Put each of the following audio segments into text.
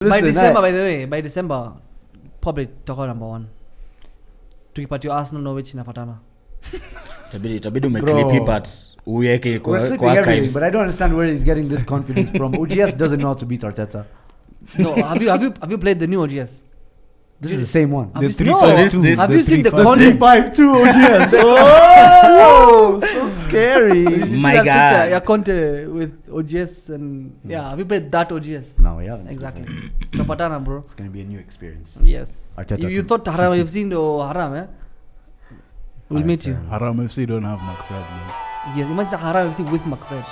By December, by the way, by December, probably toko number 1. Tukipatia Arsenal Norwich inafuatana. Itabidi umeclip parts uweke kwa archives. But I don't understand where he's getting this confidence from. OGS doesn't know how to beat Arteta. No, have you played the new OGS? This is the same one. Have you seen the content? 3-5-2 OGS? Oh, so scary. My God. Yeah, Conte with OGS and have you played that OGS? No, we haven't. Exactly. Tapatana, bro. It's gonna be a new experience. Yes. Arteta You thought Haram, you've seen the Haram, eh? We'll meet you. Haram FC don't have McFred, man. Yes, imagine Haram FC with McFred.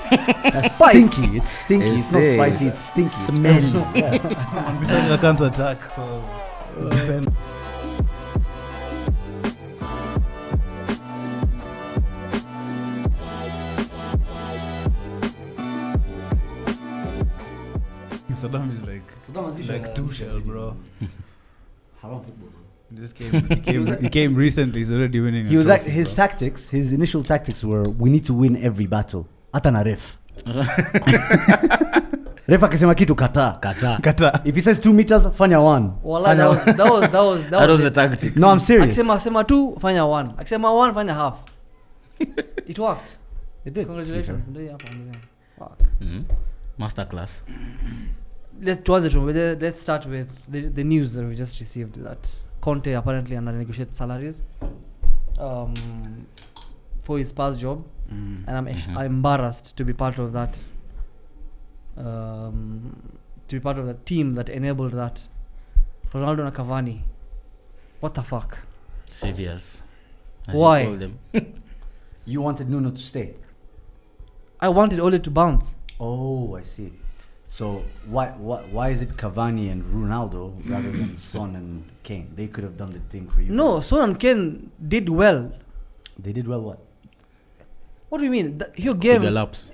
That's stinky. It's stinky. It's not spicy. It's stinky. Smelly. And besides, I can't attack, so defend. Saddam is like Tuchel, bro. Haram football, bro. He came recently. He's already winning. He was his initial tactics were, we need to win every battle. Hata na ref. Ref akisema kitu kata. If he says 2 meters, fanya 1. Wallah, that was the tactic. No, I'm serious. Akisema 2, fanya 1. Akisema 1, fanya half. It worked. It did. Congratulations. Fuck. Masterclass. Let's start with the news that we just received, that Conte apparently under negotiate salaries for his Spurs job, and I'm embarrassed to be part of that. To be part of the team that enabled that. Ronaldo and Cavani. What the fuck? Saviors. Why? You wanted Nuno to stay. I wanted Ole to bounce. Oh, I see. So why is it Cavani and Ronaldo rather than Son and Kane? They could have done the thing for you. No, Son and Kane did well. They did well. What? What do you mean? Hiyo game. Develops.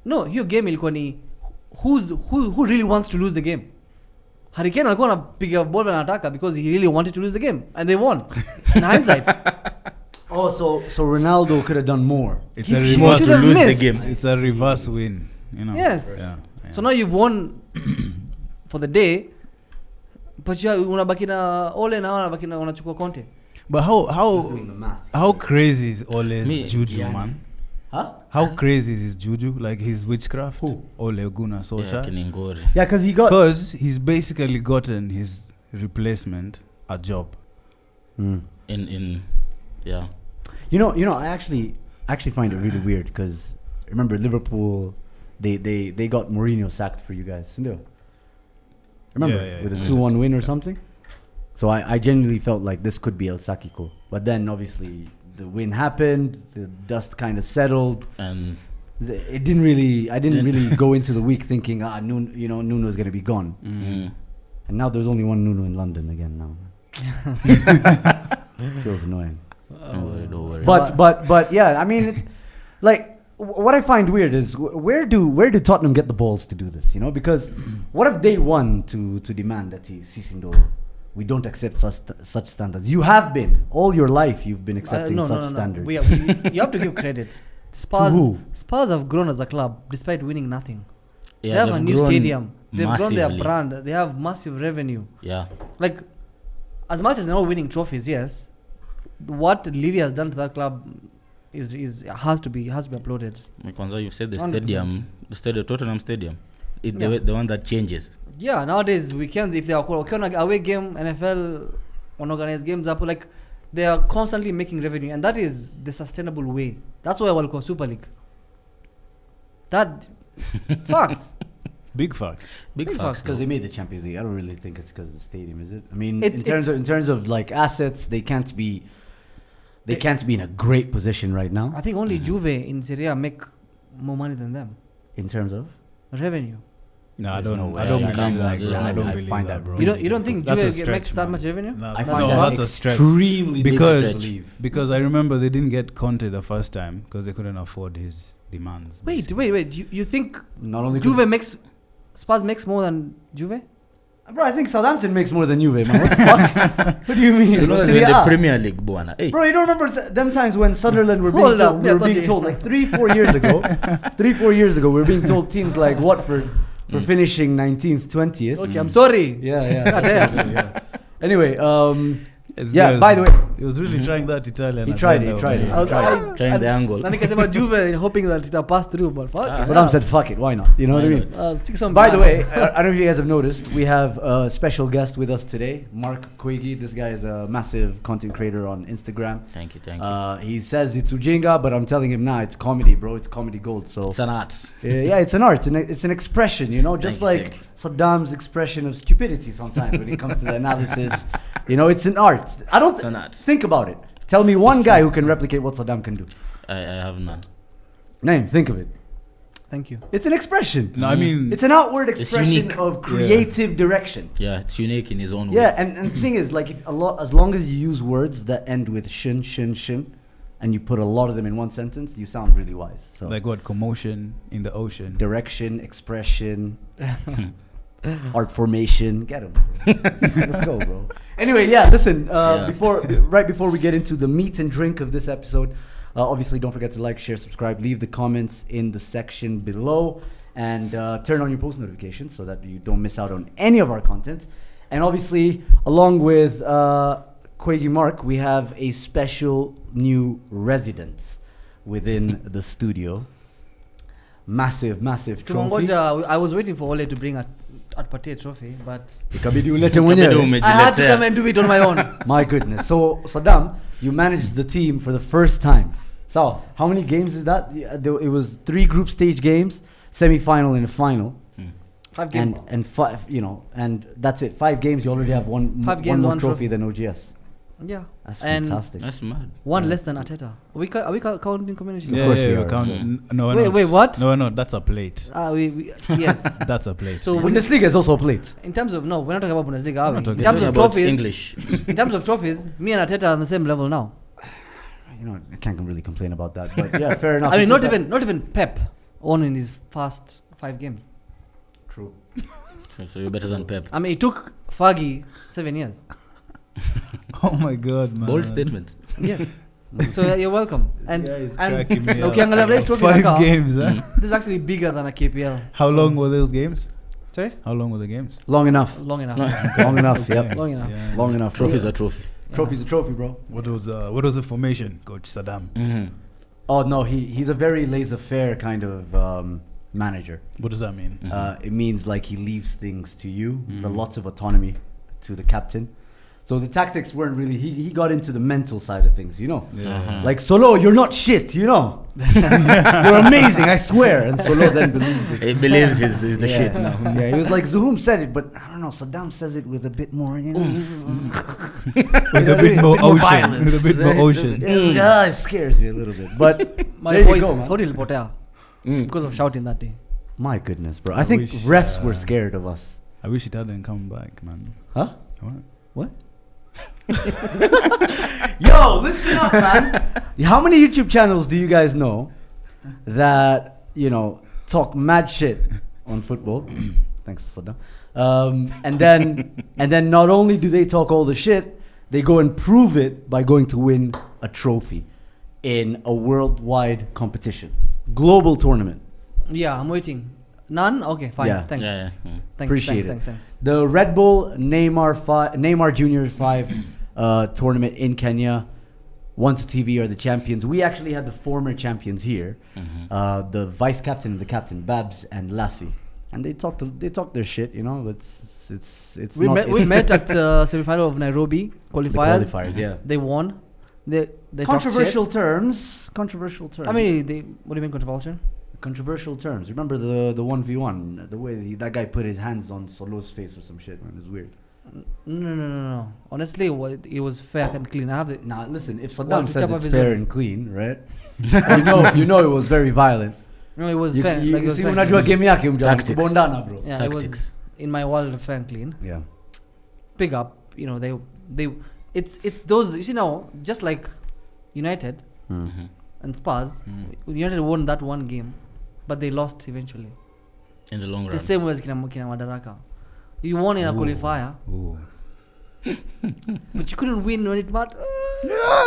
No, hiyo game ilikuwa ni who really wants to lose the game. Harry Kane alikuwa anapiga ball na anataka because he really wanted to lose the game and they won. In hindsight. Oh, so Ronaldo could have done more. It's a reverse to lose the game. It's a reverse win, you know. Yes. Yeah. So now you've won for the day, but you unabaki na Ole na unabaki na unachukua Conte. But how crazy is Ole's juju, man? Huh? How crazy is his juju? Like his witchcraft? Who? Ole Gunnar Solskjaer. Yeah, because he's basically gotten his replacement a job. In yeah. You know, I actually find it really weird because remember Liverpool, they got Mourinho sacked for you guys. Remember with a 2-1 win or something. So I genuinely felt like this could be El Sakiko, but then obviously the win happened, the dust kind of settled, and I didn't really go into the week thinking Nuno's gonna be gone. And now there's only one Nuno in London again now. Feels annoying. Don't worry. But yeah, I mean, it's like what I find weird is where do Tottenham get the balls to do this? You know, because what if they won to demand that Sisindo, we don't accept such standards? You have been all your life. You've been accepting such standards. You have to give credit. Spurs have grown as a club despite winning nothing. Yeah, they have a new stadium. They've grown their massively. brand. They have massive revenue. Yeah. Like, as much as they're not winning trophies, yes, what Levy has done to that club has to be uploaded. Kwanza, you've said the 100%. stadium, Tottenham Stadium, is the one that changes. Yeah, nowadays weekends, if they are on an away game, NFL unorganized games up, like they are constantly making revenue, and that is the sustainable way. That's why we'll call Super League. That facts. Big facts. Big facts. Because they made the Champions League. I don't really think it's because of the stadium, is it? I mean, in terms of like assets, they can't be in a great position right now. I think only Juve in Serie A make more money than them In terms of revenue. No, I There's don't no way. I don't Yeah, believe that. there's I no don't way. believe find that, that bro. You don't think That's a Juve stretch, makes that man. much revenue? No, I no, find that that's a stretch. extremely Because I remember they didn't get Conte the first time because they couldn't afford his demands. Wait. You think not only Spurs makes more than Juve? Bro, I think Southampton makes more than Juve, man. What the fuck? What do you mean? You know, Serie in the A. Premier League, buana. Hey. Bro, you don't remember them times when Sunderland were Hold up, being told like 3-4 years ago, we were being told teams like Watford, for finishing 19th, 20th. Okay, I'm sorry. Yeah. Goddamn. yeah. Anyway, It's yeah. good. By the way, he was really trying that Italian. he tried agenda, it. man. Trying the angle. Na nikasema Juve hoping that it'll pass through, but fuck. Ah. Saddam said, "Fuck it, why not?" You know what I Why mean? not? Stick some. By the way, I don't know if you guys have noticed, we have a special guest with us today, Mark Quiggy. This guy is a massive content creator on Instagram. Thank you. He says it's Ujinga, but I'm telling him, nah, it's comedy, bro. It's comedy gold. So It's an art. yeah, it's an art, and it's an expression, you know, just Thank you, like Saddam's expression of stupidity sometimes when it comes to the analysis. You know, it's an art. It's an art. Think about it. Tell me one guy who can replicate what Saddam can do. I have none. Name, think of it. Thank you. It's an expression. No, I mean, It's an outward expression unique. of creative direction. Yeah, it's unique in his own way. Yeah, and the thing is, like, if as long as you use words that end with shin, and you put a lot of them in one sentence, you sound really wise. So, like what? Commotion in the ocean. direction, expression, art formation. Get him. Let's go, bro. Anyway, yeah. Listen. Right before we get into the meat and drink of this episode, obviously don't forget to like, share, subscribe, leave the comments in the section below, and turn on your post notifications so that you don't miss out on any of our content. And obviously, along with Quaggy Mark, we have a special new resident within the studio. Massive trophy. Tumongoja, I was waiting for Ole to bring a Pate trophy, but Ikabidi ulete mwenyewe. I had to come and do it on my own. My goodness. So, Saddam, you managed the team for the first time. So, how many games is that? It was 3 group stage games, semi-final and a final. 5 games. And 5, you know, and that's it. 5 games, you already have one more trophy than OGS. Yeah. That's And fantastic. That's mad. one less than Ateta. Are we counting combination? Of course we are. Count. No, Wait, what? No, that's a plate. Yes. That's a plate. So Bundesliga is also a plate. in terms of we're not talking about Bundesliga, are We're we? not talking In terms Talking of about trophies, English. in terms of trophies, me and Ateta are on the same level now. You know, I can't really complain about that. But yeah, fair enough. I mean, This not is even Pep won in his first 5 games. true. So you're better than Pep. I mean, it took Fergie 7 years. Oh my God, man. Bold statement. Yes. So you're welcome. And Yeah, he's and cracking me up. okay, I'm gonna have trophy 5 like games, huh? this is actually bigger than a KPL. How long were those games? Sorry? How long were the games? Long enough. Long enough. Long enough. Yep. Long enough. Yeah. Long enough. Trophy's a trophy. Trophy's a trophy, bro. What was the formation, Coach Saddam? Oh no, he's a very laissez-faire kind of manager. What does that mean? It means like he leaves things to you, lots of autonomy to the captain. So the tactics weren't really. He got into the mental side of things, you know. Yeah. Like Solo, you're not shit, you know. You're amazing, I swear. And Solo then believed it. He believes he's the shit now. Yeah, he was like Zuhum said it, but I don't know. Saddam says it with a bit more, you know, With a bit more ocean. violence. With a bit more ocean. It scares me a little bit. But My there you boys, go, man. sorry, Potea, because of shouting that day. My goodness, bro. I think wish, refs were scared of us. I wish it hadn't come back, man. Huh? What? Yo, listen up, man. How many YouTube channels do you guys know that, you know, talk mad shit on football? Thanks, Saddam. And then not only do they talk all the shit, they go and prove it by going to win a trophy in a worldwide competition, global tournament. Yeah, I'm waiting. None? Okay, fine. Yeah. Thanks. Yeah. Thanks. Appreciate Thanks. The Red Bull Neymar Jr. 5 tournament in Kenya. Once TV are the champions. We actually had the former champions here, the vice captain and the captain, Babs and Lassie, and they talked their shit. You know, We met at the semi-final of Nairobi qualifiers. The qualifiers, yeah. They won. They Controversial talked shit. terms. I mean, what do you mean controversial? Controversial terms. Remember the 1v1, the way that guy put his hands on Solo's face or some shit, man. It was weird. No. Honestly, it was fair and clean. I have it. Nah, listen. If Well, Saddam to says chop off it's his fair head. and clean, right? you know it was very violent. No, it was You, fair. you, like, it you was see, fair. unajua game yake Tactics. kubondana, bro. Yeah, it was Tactics. in my world fair and clean. Yeah. Pick up. You know, they it's those. You see now, just like United and Spurs, United won that one game, but they lost eventually. In the long run. The same way as kina Madaraka. You won in a qualifier. Ooh. But you couldn't win when it mattered.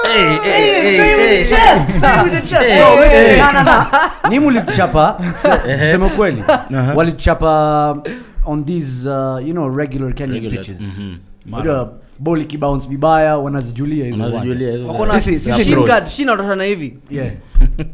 Say with the chest. No, listen. No. Ni mulichapa. Sema kweli. Walichapa on these, regular Kenyan pitches. Boli kibounce vibaya wanazijulia hizo. Shina utashana hivi. Yeah.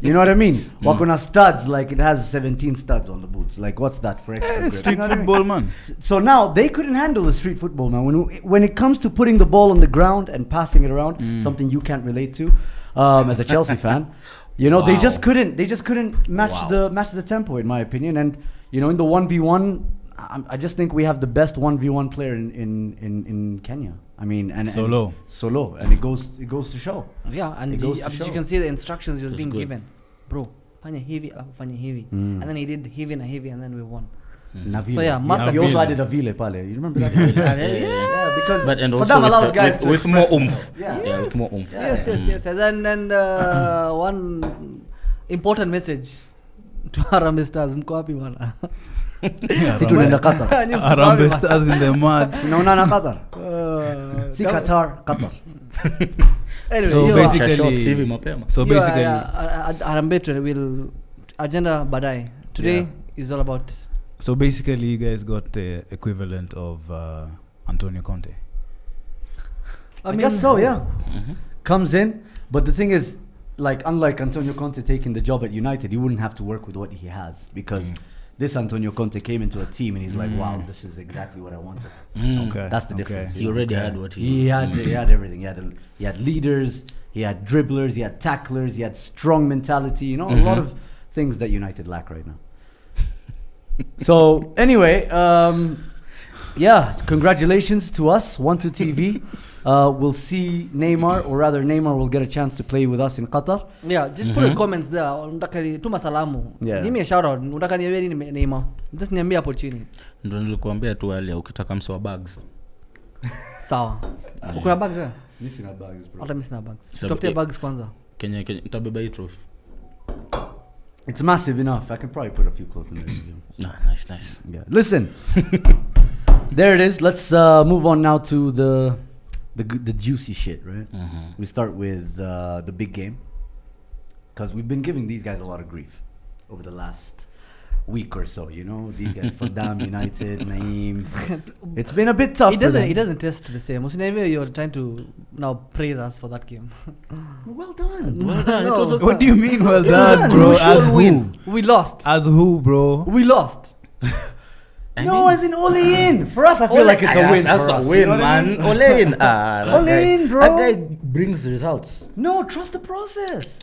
You know what I mean? Wakona studs, like it has 17 studs on the boots. Like what's that for extra grip? Street football, man. So now they couldn't handle the street football, man. When it comes to putting the ball on the ground and passing it around, something you can't relate to as a Chelsea fan. They just couldn't match the tempo, in my opinion. And in the 1v1, I just think we have the best 1v1 player in Kenya. I mean, and Solo, and it goes to show. Yeah, and you can see the instructions he was being given, bro. Fanya hivi, fanya hivi, and then he did hivi na hivi, and then we won. So yeah, he also added a vile pale. You remember that? Yeah, because Saddam allows guys to with more oomph. Yeah, with more oomph. Yes. And one important message to Haram Stars, mko wapi bwana? Si tunaenda Qatar. Haram Stars in the mud. Tunaona Qatar. Si Qatar. Anyway, so basically, Harambe will agenda badai. Today is all about. So basically, you guys got the equivalent of Antonio Conte. I guess so, yeah. Comes in, but the thing is, like, unlike Antonio Conte taking the job at United, he wouldn't have to work with what he has because this Antonio Conte came into a team and he's like, wow, this is exactly what I wanted. Okay, that's the difference. He already had what he had everything. He had leaders, he had dribblers, he had tacklers, he had strong mentality. A lot of things that United lack right now. So anyway, congratulations to us, Onetwo TV. We'll see Neymar, or rather Neymar will get a chance to play with us in Qatar. Yeah, just put a comments there. Tuma salamu. Give me a shout out. Unataka niambie nini Neymar? Just niambie hapo chini. Ndio nilikuambia tu earlier ukitaka msoa bags. Sawa. Uko na bags wewe? Mimi sina bags, bro. Hata mimi sina bags. Tutafutie bags kwanza. Kenya utabeba hii trophy. It's massive enough. I can probably put a few clothes in there. Nice. Yeah. Listen. There it is. Let's move on now to the juicy shit, right? We start with the big game, because we've been giving these guys a lot of grief over the last week or so. These guys, Saddam, United, Naeem. It's been a bit tough. It doesn't test the same. Musinevia, you're trying to now praise us for that game. Well done. No. What do you mean, well done, bro? As who? We lost. As who, bro? We lost. As in Ole in. For us, I feel like it's a win. That's for a us, win, man. Ole in. Ole in, bro. That guy brings results. No, trust the process.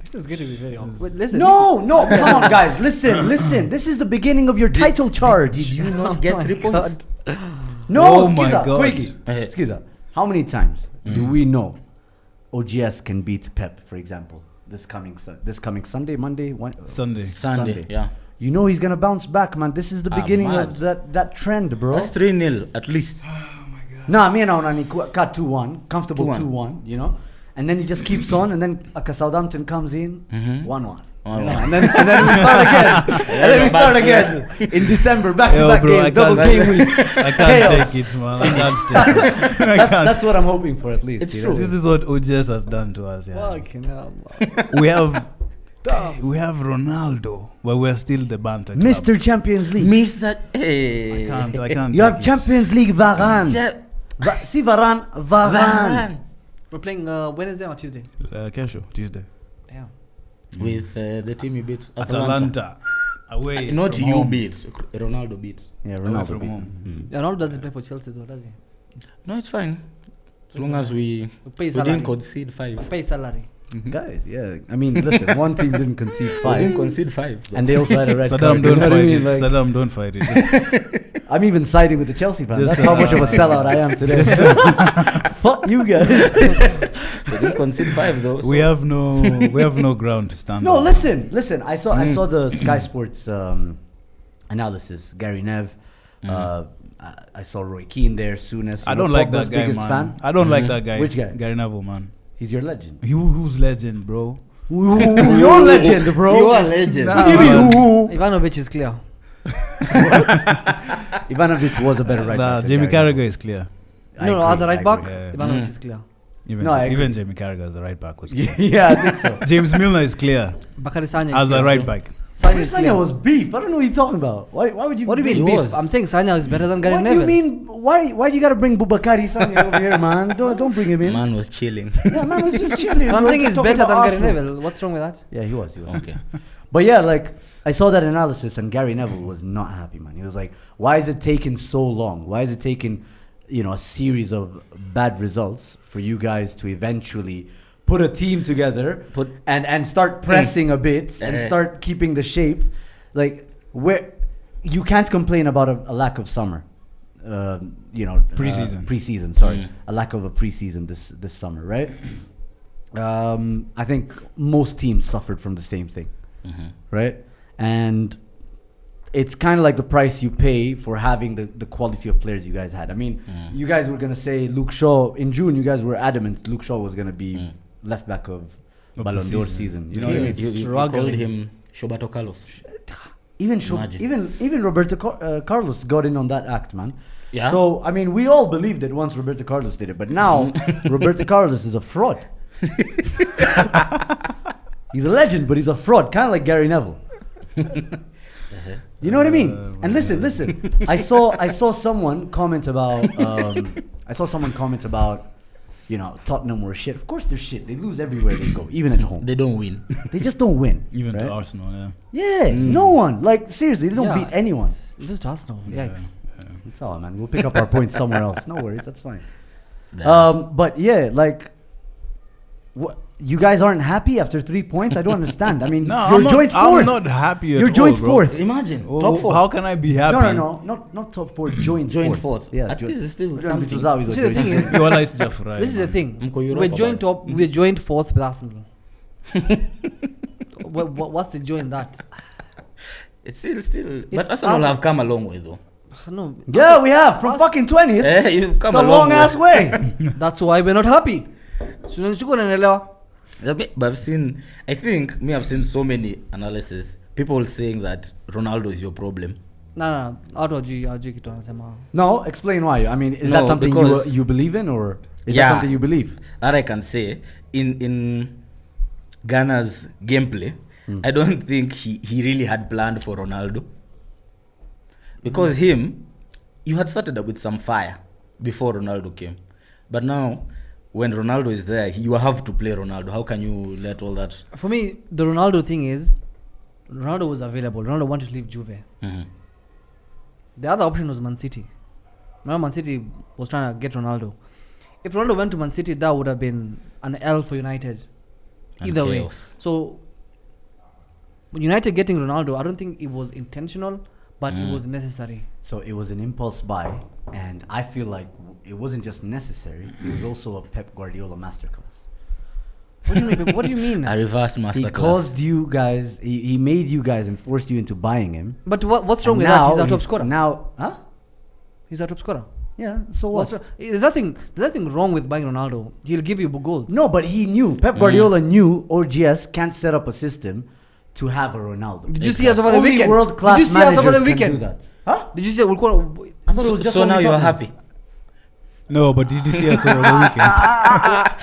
This is going to be very awkward. Listen. No, come on, guys. Listen. This is the beginning of your title charge. Did you not get 3 points? No, my Skiza, God. quickie. Skiza, how many times do we know OGS can beat Pep, for example, this coming Sunday, Monday? Sunday, yeah. He's going to bounce back, man. This is the beginning of that trend, bro. That's 3-0 at least. Oh my God. Nah, me and Onani cut 2-1, comfortable 2-1, and then he just keeps on, and then Southampton comes in, 1-1. And then we start again. In December, back-to-back games, double game week. I can't take it, man. I can't take it. That's what I'm hoping for, at least. It's true. This is what OGS has done to us. Yeah. Fucking hell, we have Ronaldo, but we're still the banter club. Mr. Champions League. Hey. I can't. You have Champions League Varane. See Varane. We're playing Wednesday or Tuesday? Tuesday. Damn. With the team you beat, Atalanta. Away. Not from you home. beat. Ronaldo beat. Yeah, Away Ronaldo from beat. home. Ronaldo doesn't play for Chelsea though, does he? No, it's fine. As long as we pay didn't concede 5. Pay salary. Guys, yeah. I mean, listen, one team didn't concede 5. We didn't concede 5. So. And they also had a red card. Saddam, don't fight it. Like, Saddam, don't fight it. I'm even siding with the Chelsea fans. Just, That's how much of a sellout I am today. Fuck you guys. They didn't concede 5 though. So. We have no ground to stand No, on. listen. I saw the Sky Sports analysis. Gary Nev. I saw Roy Keane there. Soonest. I don't like that guy, biggest man. fan. I don't like that guy. Which guy? Gary Neville, man. He's your legend. Who's legend, bro? You're legend, bro. You are legend. What do you mean, who? Ivanovic is clear. Ivanovic was a better right back. Jamie Carragher is clear. No, as a right back, Yeah. Ivanovic is clear. Even Jamie Carragher as a right back was clear. Yeah, I think so. James Milner is clear Bakary Sagna as is a clear. right back. Sagna is Sanya clear. was beef. I don't know what you're talking about. Why would you? What do you mean He beef? was. I'm saying Sagna is better than Gary What Neville. do you mean? Why do you gotta bring Bubakari Sanya over here, man? Don't bring him in. Man was chilling. Yeah, man was just chilling. I'm bro, saying just he's talking better than about Gary Arsenal. Neville. What's wrong with that? Yeah, he was. Okay. But yeah, like I saw that analysis, and Gary Neville was not happy, man. He was like, "Why is it taking so long? Why is it taking, a series of bad results for you guys to eventually put a team together and start pressing a bit and start keeping the shape? Like, where you can't complain about a lack of summer, Preseason. preseason. Sorry, a lack of a preseason this summer, right? I think most teams suffered from the same thing, right? And it's kind of like the price you pay for having the quality of players you guys had. I mean, you guys were going to say Luke Shaw. In June, you guys were adamant Luke Shaw was going to be left back of Ballon d'Or season. You know what I mean? You called him Shobato Carlos. Even Roberto Carlos got in on that act, man. Yeah. So, I mean, we all believed it once Roberto Carlos did it. But now, Roberto Carlos is a fraud. He's a legend, but he's a fraud. Kind of like Gary Neville. You know what I mean? And listen. I saw someone comment about Tottenham were shit. Of course they're shit. They lose everywhere they go, even at home. They don't win. They just don't win. Even right? to Arsenal, yeah. Yeah, no one. Like seriously, they don't Yeah. beat anyone. Lose to Arsenal. Yikes. That's all, man. We'll pick up our points somewhere else. No worries, that's fine. Damn. But yeah, like, what? You guys aren't happy after 3 points? I don't understand. I mean, No, you're joint fourth. I'm not happy at You're all, joint bro. fourth. Imagine Oh, top four. How can I be happy? No, not top four. Joint fourth. Yeah, At least it's still Joint something. fourth. See, the thing is, You always just right. this is the thing. Mko We're Europa, joint bro. top. We're joint fourth with Arsenal. What's the joint that? It's still. It's But Arsenal Arsenal. have come a long way though. No. Yeah, we have from fucking 20th. You've come It's a long ass way. That's why we're not happy. So unachukua unaelewa? But I've seen so many analysis. People saying that Ronaldo is your problem. No. Watu hawajui kitu anasema. No, explain why. I mean, is No, that something because- you believe in, or is Yeah. that something you believe? That I can say in Ghana's gameplay, I don't think he really had planned for Ronaldo. Because you had started up with some fire before Ronaldo came. But now, when Ronaldo is there, you have to play Ronaldo. How can you let all that? For me, the Ronaldo thing is, Ronaldo was available. Ronaldo wanted to leave Juve. The other option was Man City. Now Man City was trying to get Ronaldo. If Ronaldo went to Man City, that would have been an L for United. And Either chaos. way. So, United getting Ronaldo, I don't think it was intentional, but it was necessary. So it was an impulse buy, and I feel like it wasn't just necessary. It was also a Pep Guardiola masterclass. What do you mean? A reverse He masterclass. caused you guys. He made you guys and forced you into buying him. But what's wrong And with that? now He's our top scorer. Huh? He's our top scorer. Yeah. So What's what? wrong? There's nothing wrong with buying Ronaldo. He'll give you goals. No, but he knew. Pep Guardiola knew OGS can't set up a system to have a Ronaldo. Did you see us over the Only weekend? world-class Did you see us over the managers can do weekend? that. Huh? Did you see? I thought it was just so now only you're Tottenham. happy. No, but did you see us over the weekend?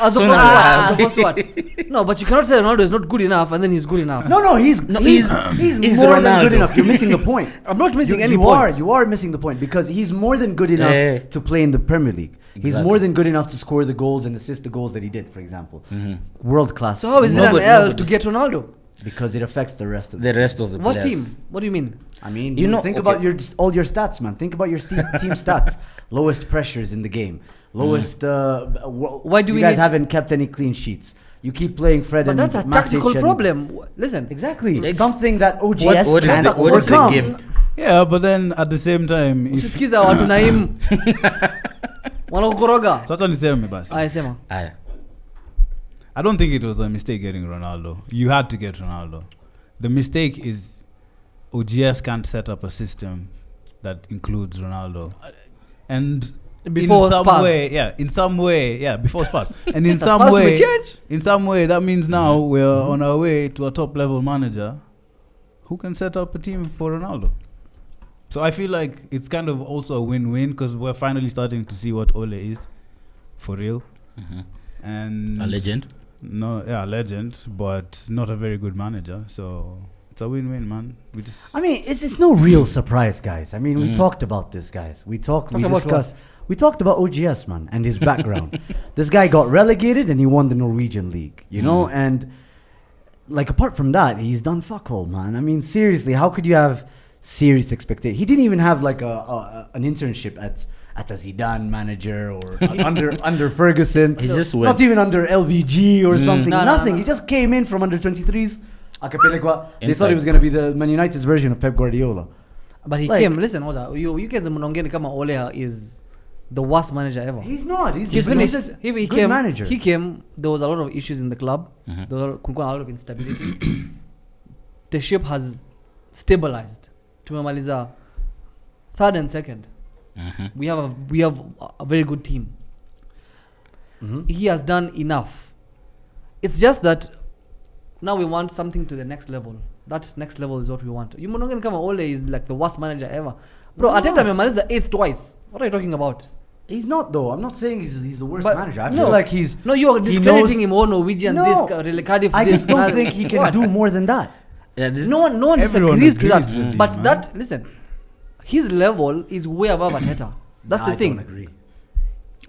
As So opposed to now- what? As opposed to what? No, but you cannot say Ronaldo is not good enough and then he's good enough. No, he's more he's than good Ronaldo. enough. You're missing the point. I'm not missing any you point. You are missing the point because he's more than good enough to play in the Premier League. He's Exactly. more than good enough to score the goals and assist the goals that he did, for example. World class. So how is it an L to get Ronaldo? Because it affects the rest of The rest of the What players. team? What do you mean? I mean, You know, think okay. about all your stats, man. Think about your team stats. Lowest pressures in the game. Lowest. Why do you we guys need- haven't kept any clean sheets? You keep playing Fred But and that's a Matic tactical and- problem. Listen, Exactly. Ex- Something that OGS What is can't the overcome. game? Yeah, but then at the same time, if usisikiza watu Naim wanakukoroga. sasa niseme basi. Aya, sema. Aye. I don't think it was a mistake getting Ronaldo. You had to get Ronaldo. The mistake is OGS can't set up a system that includes Ronaldo. And Before in some Spurs. way, before Spurs. And in The some Spurs will way, change. in some way, that means now we're on our way to a top level manager who can set up a team for Ronaldo. So I feel like it's kind of also a win-win because we're finally starting to see what Ole is for real. And A legend. No, yeah, legend, but not a very good manager. So it's a win-win, man. We just. I mean, it's no real surprise, guys. I mean, we talked about this, guys. We discussed. We talked about OGS, man, and his background. This guy got relegated and he won the Norwegian league, you know? And, like, apart from that, he's done fuck all, man. I mean, seriously, how could you have serious expectations? He didn't even have, like, an internship at a Zidane manager or under Ferguson. He just went. Not even under LVG or something. No, Nothing. no. He just came in from under 23s. They thought he was going to be the Man United's version of Pep Guardiola. But he came. Listen, you guys mnaongeni kama Ole is the worst manager ever. He's not. He's He good came. manager. He came. There was a lot of issues in the club. There was a lot of instability. The ship has stabilized. Tumemaliza third and second. We have a very good team. He has done enough. It's just that now we want something to the next level. That next level is what we want. You mnaongeni kama Ole is like the worst manager ever. Bro, Arteta amemaliza 8th twice. What are you talking about? He's not though. I'm not saying he's the worst But manager. I no. feel like he's No, you are he discrediting knows- him. Oh, Norwegian, No. this, Cardiff, I this. just don't that. think he can What? do more than that. Yeah, this No one Everyone disagrees to agrees that. with him, But man. that, listen, his level is way above Arteta. That's the I thing. don't agree.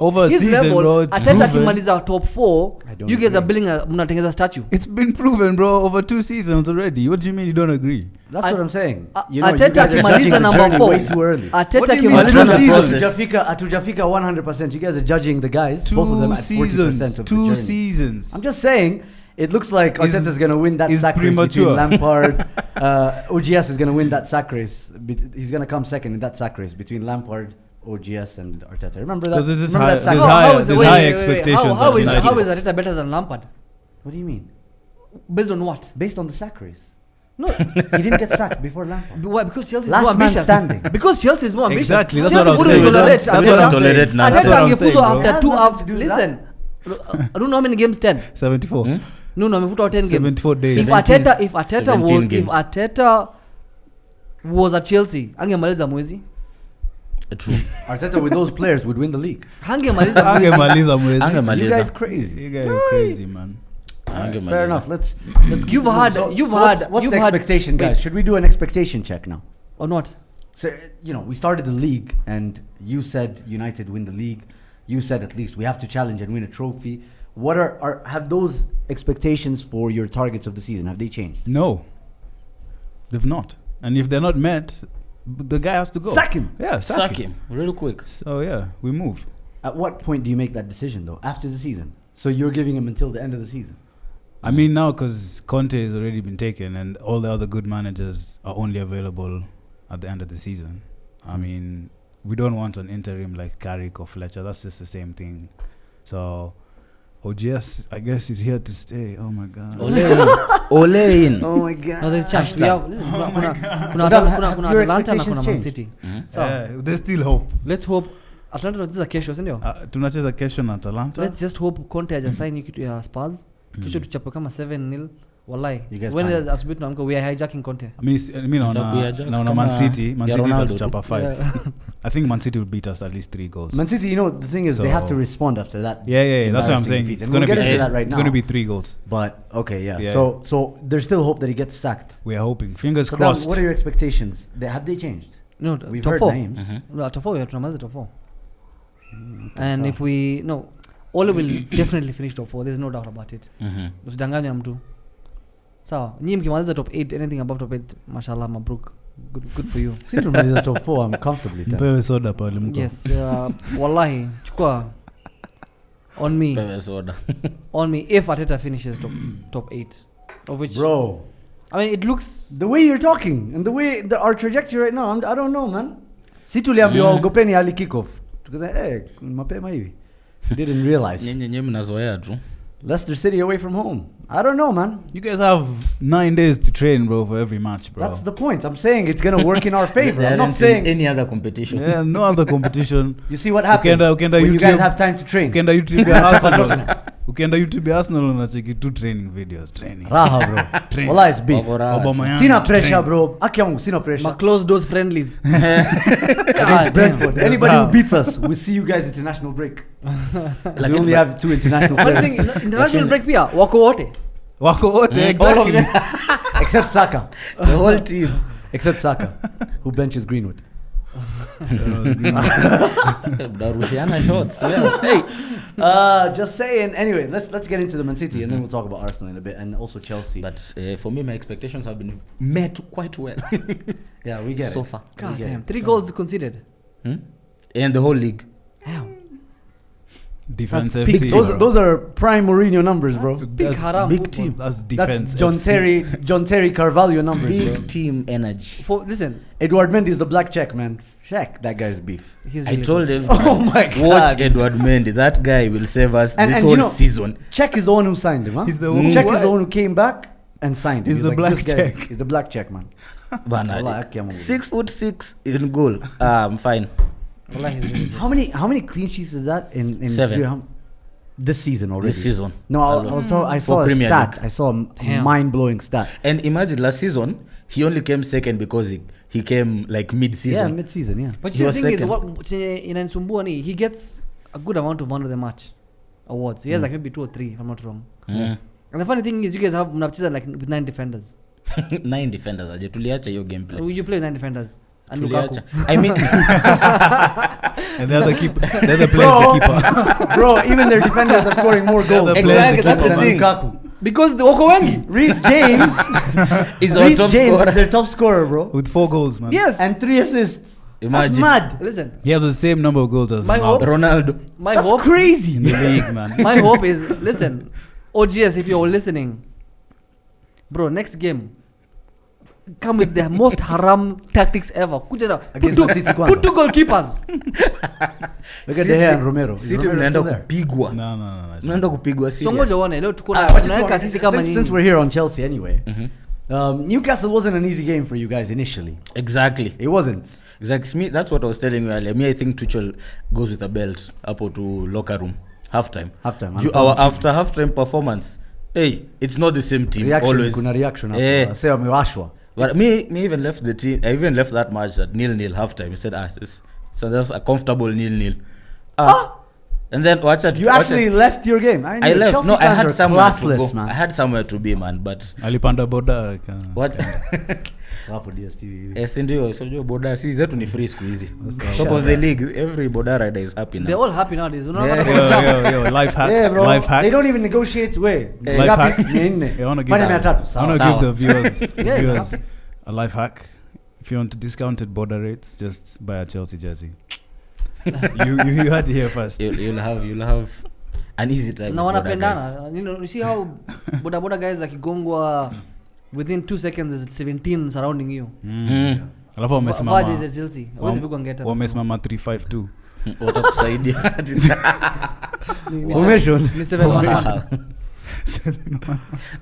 Over a His season, level, bro. It's Arteta proven. akimaliza top 4, I don't you guys are agree. building mnatengeza statue. It's been proven, bro. Over 2 seasons already. What do you mean you don't agree? That's At- what I'm saying. You Arteta guys are judging akimaliza the number journey 4. way too early. Arteta What do you mean akimaliza two number seasons? 4. Atujafika 100%. You guys are judging the guys, both of them 2 at 40% seasons. of the 2 journey. seasons. I'm just saying, it looks like Is- Arteta's going to win that is sack race premature. between Lampard. OGS is going to win that sack race. He's going to come second in that sack race between Lampard, OGS, and Arteta. Remember that? 'Cause there's this Remember high- that sack there's race? high- How is there's wait, high wait, wait, expectations How of is United. Arteta better than Lampard? What do you mean? Based on what? Based on the sack race. No. He didn't get sacked before Lampard. Why? Because Chelsea is Last more man ambitious. standing. Because Chelsea is more ambitious. Exactly, that's Chelsea what I'm wouldn't saying. tolerate That's what Arteta. I'm tolerate now. That's what Arteta I'm saying, angefuzwa bro. after 2 That has nothing to do with listen. I don't know how many games 10. 74. No, amefutwa 10 games. 74 days. If 17 Arteta was at Chelsea, angemaliza mwezi. True. Arteta with those players would win the league. Hangemaliza mwezi. Angemaliza mwezi. Angemaliza. You guys crazy. You guys are crazy, man. Angemaliza. Fair enough. Let's You've keep had- moving. you've what's- had- What's you've the had- expectation, guys? wait. Should we do an expectation check now? Or not? So we started the league, and you said United win the league. You said at least we have to challenge and win a trophy. What have those expectations for your targets of the season? Have they changed? No. They've not. And if they're not met, the guy has to go. Sack him. Yeah, Sack him real quick. So yeah, we move. At what point do you make that decision, though? After the season? So you're giving him until the end of the season? I mean now because Conte has already been taken and all the other good managers are only available at the end of the season. I mean, we don't want an interim like Carrick or Fletcher. That's just the same thing. So OGS, I guess, is here to stay. Oh my God. Ole in. Oh my God. No, there's chance. We have, listen, kuna Your Atalanta na expectations kuna Man changed? City. Yeah, there's still hope. Let's hope Atlanta tunacheza kesho, si ndio? Tunacheza kesho na Atalanta. Let's just hope Conte hajasign kitu ya Spurs. Kesho tuchape kama 7-0. Wallahi. You guys When panic. asubuhi tunaamka we are hijacking Conte. I mean naona Man City tutachapa 5. I think Man City will beat us at least 3 goals. Man City, the thing is, they have to So- respond after that. Yeah, that's what I'm embarrassing saying. defeat. It's And going to we'll be get into that right it's now. going to be 3 goals. But okay, yeah. Yeah. So there's still hope that he gets sacked. We are hoping. Fingers So crossed. what are your expectations? Have they changed? No, We've top heard 4. names. No, top 4, we have tunamaliza top 4. And if we Ole will definitely finish top 4. There's no doubt about it. Usidanganywe na mtu. Sawa. Nyinyi mkimaliza top 8, anything above top 8, mashallah, mabruk. Good for you. Since tumaliza top 4, I'm comfortably there. Mpewe soda pale mko. Yes, wallahi, chukua on me. Pewe soda. On me if Arteta finishes top 8, of which Bro, I mean it looks the way you're talking and the way our trajectory right now, I don't know, man. Si tuliambiwa ogopeni ali kickoff. Tukasema mapema hivi. We didn't realize. Nyenye mnazoea tu. Leicester City away from home. I don't know, man. You guys have 9 days to train, bro, for every match, bro. That's the point. I'm saying it's gonna work in our favor. They I'm not aren't in saying. any other competition. Yeah, no other competition. You see what happens Ukienda when you guys YouTube- have time to train. Ukienda YouTube ya Arsenal. Ukienda YouTube ya Arsenal unacheki tu training videos. Training. Raha bro. Training. Wallah it's beef. Aubameyang, Sina pressure training. bro. Aki yangu sina pressure. My closed doors friendlies. Against Brentford. Yes, Anybody sir. who beats us, we see you guys international break. Like we only have 2 international One players. thing, international break pia wako wote. Wako wote, All of exactly. them. Except Saka. The whole team. Except Saka, who benches Greenwood. Darushiana shots. Yeah. Hey. Just saying. Anyway, let's get into the Man City and then we'll talk about Arsenal in a bit and also Chelsea. But for me, my expectations have been met quite well. Yeah, we get so it. far. God We get damn, it. 3 goals conceded. And the whole league. Damn. Defense That's big. FC. Those are prime Mourinho numbers, bro. Big Haram big football. team. That's defense That's John FC. Terry Carvalho numbers, Big bro. team energy. Listen, Edward Mendy is the black check, man. Check that guy's beef. he's I really told good. him, Oh my God. watch Edward Mendy. That guy will save us And- this and whole you know- season. Check is the one who signed him, huh? He's the one- Check What? is the one who came back and signed him. He's the like, black this guy- check. He's the black check, man. Bana, Wallah, aki yangu. 6'6" in goal. I'm fine. Wallah, he's really good. How many clean sheets is that in 7. this season already? This season. No, I saw a Premier stat. League. I saw a Damn. mind-blowing stat. And imagine last season, he only came second because he came like Yeah, mid-season. mid-season, yeah. But He the was thing is, second. what inanisumbua ni he gets a good amount of man of the match awards. He has like maybe 2 or 3 if I'm not wrong. Mm. And the funny thing is, you guys have mnacheza like with 9 defenders. 9 defenders aje tuliacha hiyo gameplay. You play 9 defenders and Tuliacha. Lukaku. I mean And the other keeper, the other player is the keeper. Bro, even their defenders are scoring more goals. The Exactly, that's the than thing. Lukaku. Because the wako wengi. Reece James, is our Reece top James scorer. is their top scorer, bro. With 4 goals, man. Yes. And 3 assists. Imagine. That's mad. Listen, He has the same number of goals as My Ronaldo Ronaldo. my That's hope crazy. in the league, man. my hope is, listen, OGS, if you're listening, bro, next game, come with the most haram tactics ever. Kuja na, Against put Man City two, kwanza. put 2 goalkeepers. Look at De Gea and Romero. Is City Romero mnaenda still there? kupigwa. No. Mnaenda kupigwa So serious. ngoja uone leo tuko na What you tunaweka doing? sisi kama Since nini. we're here on Chelsea anyway, Mhm. Newcastle wasn't an easy game for you guys initially. Exactly. It wasn't. Exactly. Me, that's what I was telling you earlier. Me, I think Tuchel goes with a belt up to locker room. Halftime. Halftime. After halftime performance, hey, it's not the same team. Reaction, always. kuna reaction. Eh. Say amewashwa. But me even left the team. I even left that match at 0-0 halftime. I said, it's just a comfortable 0-0. And then watch it. You actually left your game. I left. Chelsea No, I fans had are somewhere to classless, go. man. I had somewhere to be, man. But Alipanda boda. what? Hapo DStv. Ndio, so boda si zetu ni free siku hizi. Top of the league, every boda rider is happy They're now. all happy nowadays. Yeah. Unaona Yo, life hack. Yeah, bro. Life hack. They don't even negotiate. Way. Life hack. Nne. I want to give, Fanya Sawa. 300. I Sawa. want to Sawa. give the viewers, Yes, viewers a life hack. If you want discounted border rates, just buy a Chelsea jersey. you heard it here first. You'll have an easy time. na with boda guys. wanapendana. You see how boda guys akigongwa within 2 seconds is 17 surrounding you. Mm. Alafu Vaje wamesimama is Chelsea. Hawezi pigwa ngeta. wamesimama 3-5-2. Watakusaidia. Ni Formation. Ni 7-1-1.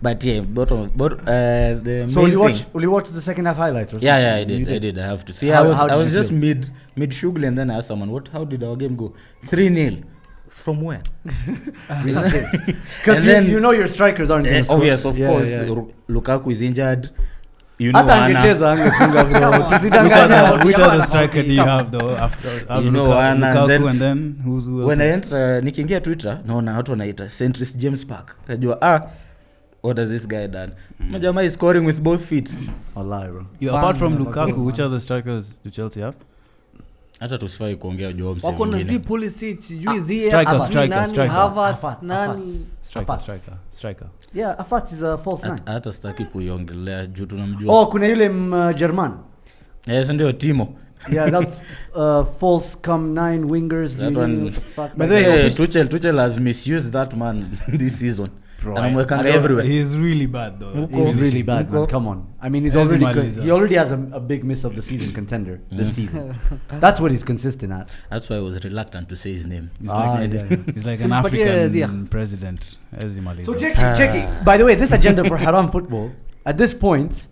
But yeah, the So main you thing. will you watch the second half highlights or something? Yeah, I You did. I have to see. How I did was you just feel? mid shughuli, and then I asked someone, how did our game go? 3-0. From where? Because And then- you know your strikers aren't going to score. Obvious, of Yeah, course. yeah. Lukaku is injured. You know, Hata Ana. angecheza angefunga bro. Which Tusidanganye. which Yeah, other man, striker do you come on. have though? After You know, Ana, Lukaku and then who else? When I enter, nikiingia Twitter, naona watu wanaita Centris James Park. Najua, what has this guy done? Majama is scoring with both feet. Wallahi bro. Yeah, apart from Bang, Lukaku, bang. which other strikers do Chelsea have? Hata tusifai kuongea juu mse Wako na mwingine. sijui Pulisic, sijui Ziyech, striker, sijui striker, nani, striker. Havertz, Afat, nani. Striker. Yeah, Afat is a false nine. Hata sitaki kuiongelea juu tunamjua. Oh, kuna yule German. Yes, ndio Timo. Yeah, that's false come 9 wingers. That do you one- know what the fuck By that the way, is? Tuchel has misused that man this season. Bro, Anamwekanga I don't- everywhere. He's really bad though. Huko. He's really bad, man. Huko. Come on. I mean, Ezimaliza. he already has a big miss of the season contender this season. That's what he's consistent at. That's why I was reluctant to say his name. He's Ah, like, yeah. he's like So an but yeah, African Ziyech. president. So check it. By the way, this agenda for haram football, at this point,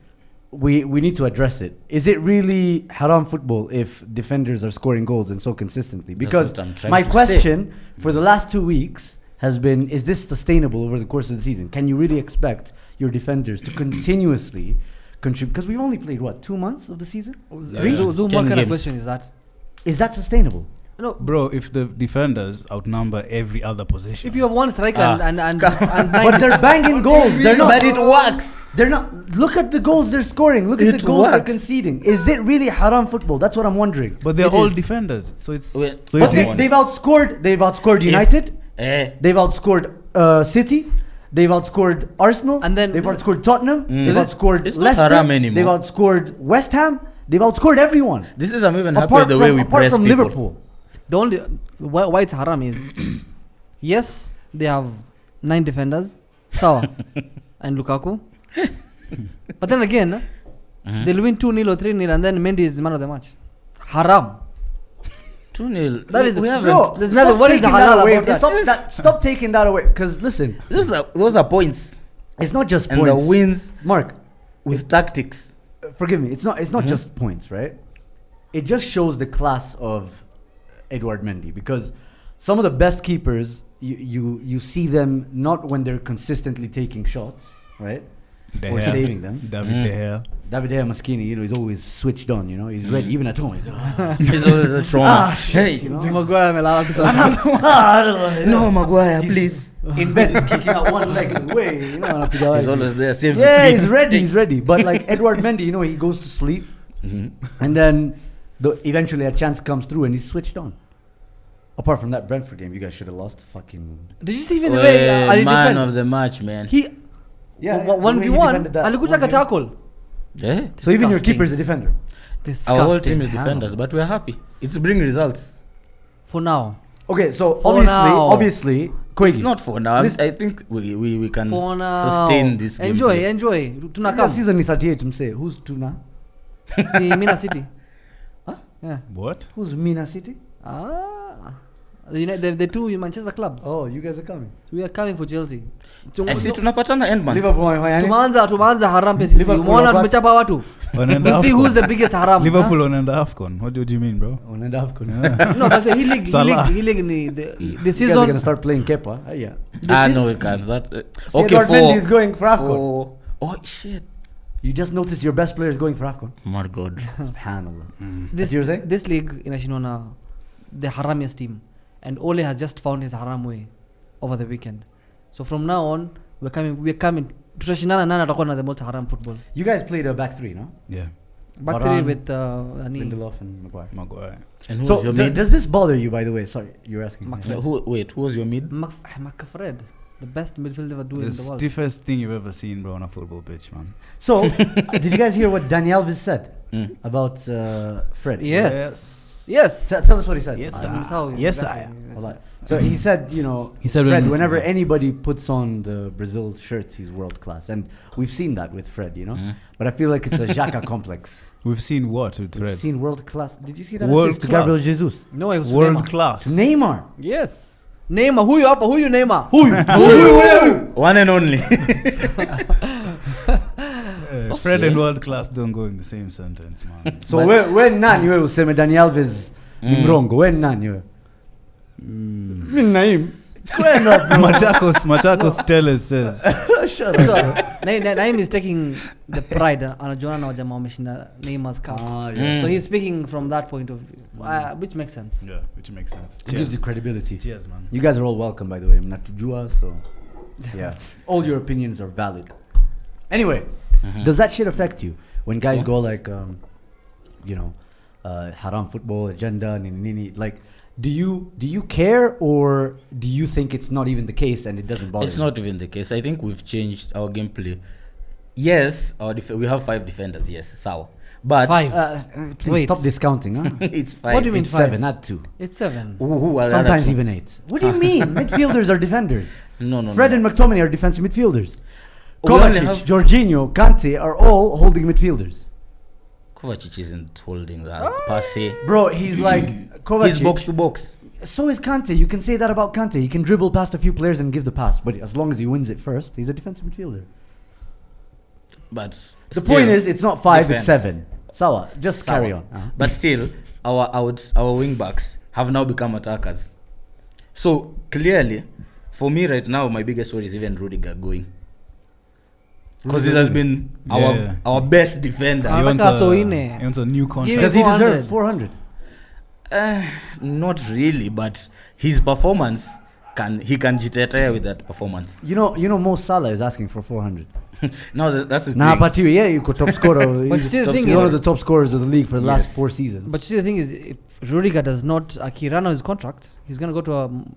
we need to address it. Is it really haram football if defenders are scoring goals and so consistently? Because what I'm trying my to question for the last 2 weeks has been, is this sustainable over the course of the season? Can you really expect your defenders to continuously contribute? Because we've only played, what, 2 months of the season? Zoom, 10 what kind of games. question is that? Is that sustainable? No, Bro, if the defenders outnumber every other position. if you have one striker and But they're banging goals. They're not. But it works. They're not. Look at the goals they're scoring. Look at It the goals they're works. conceding. Is it really haram football? That's what I'm wondering. But they're It all is. defenders, so it's Wait, so But it is. they've outscored. They've outscored United. They've outscored City. They've outscored Arsenal. And then- they've outscored Tottenham. Mm. They've outscored It's not Leicester. haram anymore. They've outscored West Ham. They've outscored everyone. This is I'm even happy the way we apart press from people. Liverpool. the only why it's haram is yes, they have 9 defenders, Sawa, and Lukaku. But then again, they'll win 2-0 or 3-0, and then Mendy is man of the match. Haram. 2-0. That is we haven't. Bro, There's stop nothing- what is taking halal that away. about that? Stop taking that away. Because listen, Those are points, it's not just and points. the wins Mark, with tactics. forgive me. It's not just points, right? It just shows the class of Edouard Mendy, because some of the best keepers you see them not when they're consistently taking shots, right? De Or Gea. saving them. David De Gea. David De Gea Maskini, he's always switched on, he's ready even at home. He's always a trauma. Shit, you know? Maguire amelala kutoka. No, Maguire, He's please. In bed, he's kicking out one leg away. Anapiga He's like- always there. Saves yeah, his feet. he's ready. But like Edouard Mendy, he goes to sleep, and then eventually a chance comes through and he's switched on. Apart from that Brentford game, you guys should have lost. Fucking Did you see even the way Ali man defend? of the match, man. He yeah, 1v1 alikuja katakol. Yeah. So even your Disgusting. keeper's a defender. Our whole team is Disgusting. defenders, but we're happy. It's bringing results. For now. Okay, so For now. obviously, It's Koigi, not for now. This- I think we can For now. sustain this game. Enjoy. the Tunakam. season is 38. Mse, who's Tuna? See Mina City. Huh? Yeah. What? Who's Mina City? The two Manchester clubs. Oh, you guys are coming. We are coming for Chelsea. I see tunapatana end month. Liverpool wanafanya nini? Tumeanza haram pia sisi. Liverpool Umeona wanapata- tumechapa watu. Wanaenda We'll see AFCON. who's the biggest haram. Liverpool wanaenda AFCON. What do you mean, bro? Wanaenda AFCON. Huh? No, but so he Salah. league ni the You guys are season. gonna start playing Kepa. Yeah. No, we can't. That See, okay Edouard for. Mendy is going for AFCON. Oh shit! You just noticed your best player is going for AFCON. My God. Subhanallah. This you were saying? this league inashindana the haramiest team, and Ole has just found his haram way over the weekend. So from now on, we're coming. Tutashindana nani atakuwa na the most haram football. You guys played a back three, no? Yeah. Back Haram, three with Nani. Lindelof and Maguire. Maguire. And who's So your mid? does this bother you, by the way? Sorry, you're asking. Mac- Yeah. Who was your mid? Macfred, the best midfield ever do The in the world. stiffest thing you've ever seen, bro, on a football pitch, man. So, did you guys hear what Daniel Alves said Mm. about Fred? Yes. Tell us what he said. Yes, I sir. saw it, Yes, exactly. Hold on. So he said, He said Fred, when- whenever anybody puts on the Brazil shirts, he's world class. And we've seen that with Fred, But I feel like it's a Xhaka complex. We've seen what with We've Fred? seen world class. Did you see that World assist to class. Gabriel Jesus? No, it was to World Neymar. class. To Neymar. Yes. Neymar, who you up? Who you Neymar? Who you? One and only. Fred and world class don't go in the same sentence, man. So when nani wewe useme Dani Alves ni mrongo? When nani wewe? Mimi Naim. Kwenda bro. Machakos Tellers says. Shut So, up. Naim is taking the pride anajiona na wajamaa wameshinda Neymar's cup. Yeah. So he's speaking from that point of view, which makes sense. Yeah, which makes sense. It gives you credibility. Cheers, man. You guys are all welcome, by the way. Mnatujua, so yeah, all your opinions are valid. Anyway, does that shit affect you when guys go like, haram football agenda, nini? Like, do you care, or do you think it's not even the case and it doesn't bother It's you? not even the case. I think we've changed our gameplay. Yes, we have 5 defenders. Yes, Sawa. But 5. Please Wait. stop discounting, huh? it's 5. What do you mean It's 5? 7, not 2. It's 7. Who are the Sometimes other two? even 8. What do you mean? Midfielders are defenders. No. Fred and McTominay are defensive midfielders. We only Kovacic, have- Jorginho, Kante are all holding midfielders. Kovacic isn't holding that per se. Bro, he's like Kovacic. He's box to box. So is Kante. You can say that about Kante. He can dribble past a few players and give the pass, but as long as he wins it first, he's a defensive midfielder. But The still, point is, it's not 5, defense. it's 7. Sawa, just Sawa. carry on. Uh-huh. But still, our wing backs have now become attackers. So clearly, for me right now, my biggest worry is even Rudiger going. Because it has been our best defender. He wants Anataka a, Soine. he wants a new contract. Does he 400. deserve 400? Not really, but his performance can jitetea with that performance. You know, Mo Salah is asking for 400. No, that's the Nah, thing. but you could top scorer. But He's see, the thing one is- of the top scorers of the league for the last Yes. 4 seasons. But you see, the thing is, if Rudiger does not Kirana his contract, he's gonna go to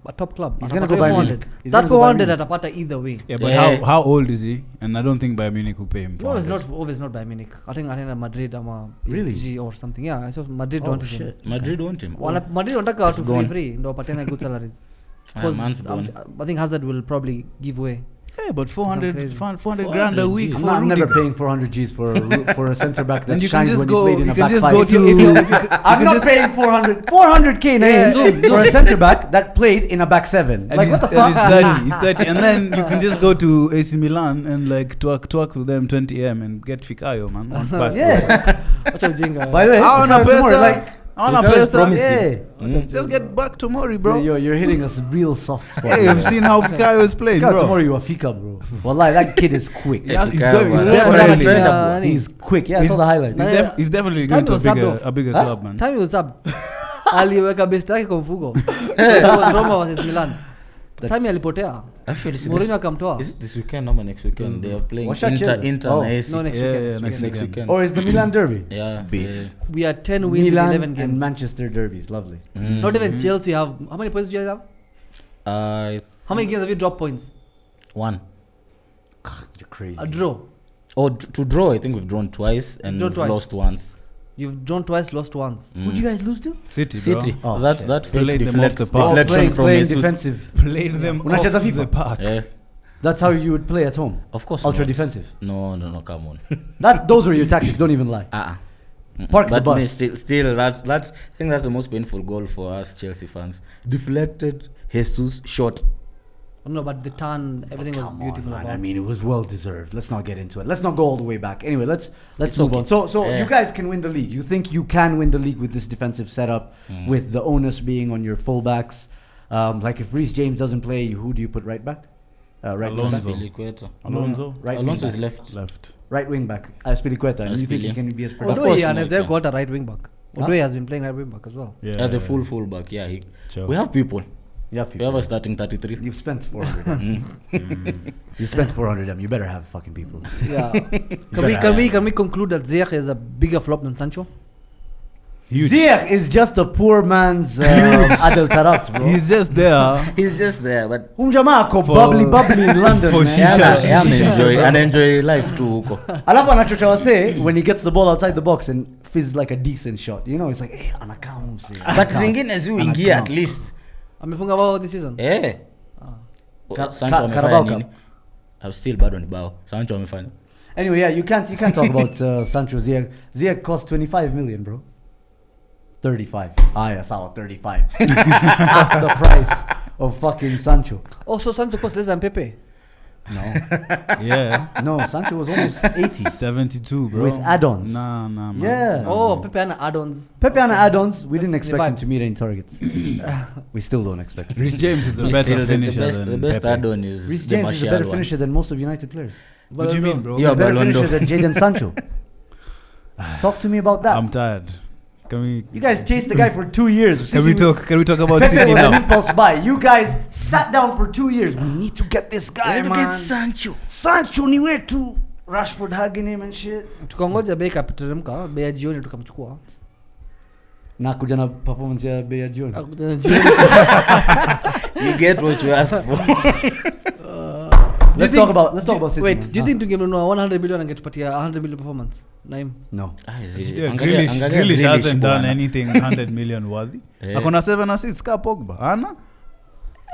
a top club. He's Atapata gonna go Bayern 400. Munich. He's That gonna go Bayern 400 Munich. at Atapata either way. Yeah, but Yeah. how old is he? And I don't think Bayern Munich will pay him. No, it's 400. not. Always not by Munich. I think Madrid or Really? PSG or something. Yeah, I saw Madrid Oh, wanted him. shit. Madrid want him. Madrid wanataka It's to gone. free ndo wapatane good salaries. Ah, 'Cause man's I'm gone. I think Hazard will probably give way. Hey, but crazy. 400 grand a week. G's. for I'm never Rudiger. paying 400 G's for a centre back that Then you can shines just when go. you played in You a can back just five. go to. I'm not paying 400k for a centre back that played in a back seven. And Like he's, what the fuck? He's 30, and then you can just go to AC Milan and like twerk with them 20M and get Fikayo, man. One pack. Yeah. Acha ujinga. By the way, I wanna tomorrow, pesa. like I wanna Fikayo is pesa. promising. yeah. Just get back to Mori, bro. You're hitting us real soft spot. Hey, you've seen how Fikayo is playing, Fika, bro. tomorrow you are Fika, bro. Wallahi, that kid is quick. Yeah, he's Fikayo, going. He's man. definitely, Yeah, He's quick. Yeah, I saw the highlights. he's definitely Time going to was up, though. a bigger Huh? club, man. Time was up. Aliweka best yake kwa mfuko. That was Roma versus Milan. Time alipotea. Actually, Mourinho akamtoa. is it this weekend or next weekend? They are playing What's that Inter chance? na Oh. AC. No, next Yeah, weekend. yeah, Next next weekend. weekend. Or is the Milan derby? Yeah. Beef. yeah. We are 10 wins Milan in 11 games. and Manchester derbies. Lovely. Not even Chelsea have. How many points do you guys have? How many games have you dropped points? One. You're crazy. A draw. Oh, to draw, I think we've drawn twice and Drawn we've twice. lost once. You've drawn twice, lost once. Who do you guys lose to? City, City. bro. Oh, that shit. that fake Played them off the park. deflection from playing Jesus. defensive. Played them off Unacheza FIFA? the park. Yeah. That's how you would play at home. Of course. Ultra not. defensive. No, come on. Those were your tactics. Don't even lie. Park the But bus. still, that I think that's the most painful goal for us Chelsea fans. Deflected, Jesus shot. No, but the turn, everything was Come beautiful on, man. about I mean, it was well deserved. Let's not get into it. Let's not go all the way back. Anyway, let's It's move okay. on. So Yeah. you guys can win the league. You think you can win the league with this defensive setup, with the onus being on your fullbacks? Like if Reece James doesn't play, who do you put right back? Right Alonso. wing back. Spilicueta. Alonso. Right Alonso wing is back. left. Right wing back. Spilicueta. And you think he Spili. can be as Of productive? course Odoi not, and yeah. Ezek got a right wing back. Huh? Odoi has been playing right wing back as well. Yeah, the full back. Yeah, Sure. we have people. You have We people. have a starting 33. You've spent 400. You spent 400. You better have fucking people. Yeah. Can we conclude that Ziyech is a bigger flop than Sancho? Huge. Ziyech is just a poor man's Adel Tarat, bro. He's just there. He's just there, but Jamaa ako For- bubbly in London, for man. shisha. yeah, enjoy life too. Huko. Alafu anachocha wase when he gets the ball outside the box and fizzes like a decent shot. You know, it's like, hey, anakaa mse. But zingine zi uingie at least. Amefunga bao this season. Sancho Carabao amefanya nini? Still bado ni bao. Sancho amefanya. Anyway, yeah, you can't talk about Sancho. Ziyech cost 25 million, bro. 35. Yeah, sawa, 35. Half the price of fucking Sancho. Oh, so Sancho costs less than Pepe. No. Yeah. No, Sancho was almost 80. 72, bro. With add-ons. Nah, man. Yeah. Oh, Pepe and add-ons. Pepe and add-ons, we didn't expect him vibes. to meet any targets. We still don't expect him. Reece James is the Still better finisher the than best Pepe. add-on is Reece the James is a Martial better one. finisher than most of United players. What do you mean, bro? He's Yeah, a better Ballon d'Or. finisher than Jadon Sancho. Talk to me about that. I'm tired. Can we? You guys chased the guy for 2 years. Can we talk? Can we talk about Pepe City was an now? impulse buy. You guys sat down for 2 years. We need to get this guy, man. Sancho. Sancho ni wetu. Rashford hugging him and shit. Tukangoja bei ikateremka, bei ya jioni tukamchukua. Na kuja na performance ya bei ya jioni. You get what you ask for. Let's talk about City. Wait, man. do you think tungemnunua 100 million angetupatia 100 million performance? Naim. No. Grealish hasn't done anything 100 million worthy. Yeah. Akona 7 assists ka Pogba. Ana?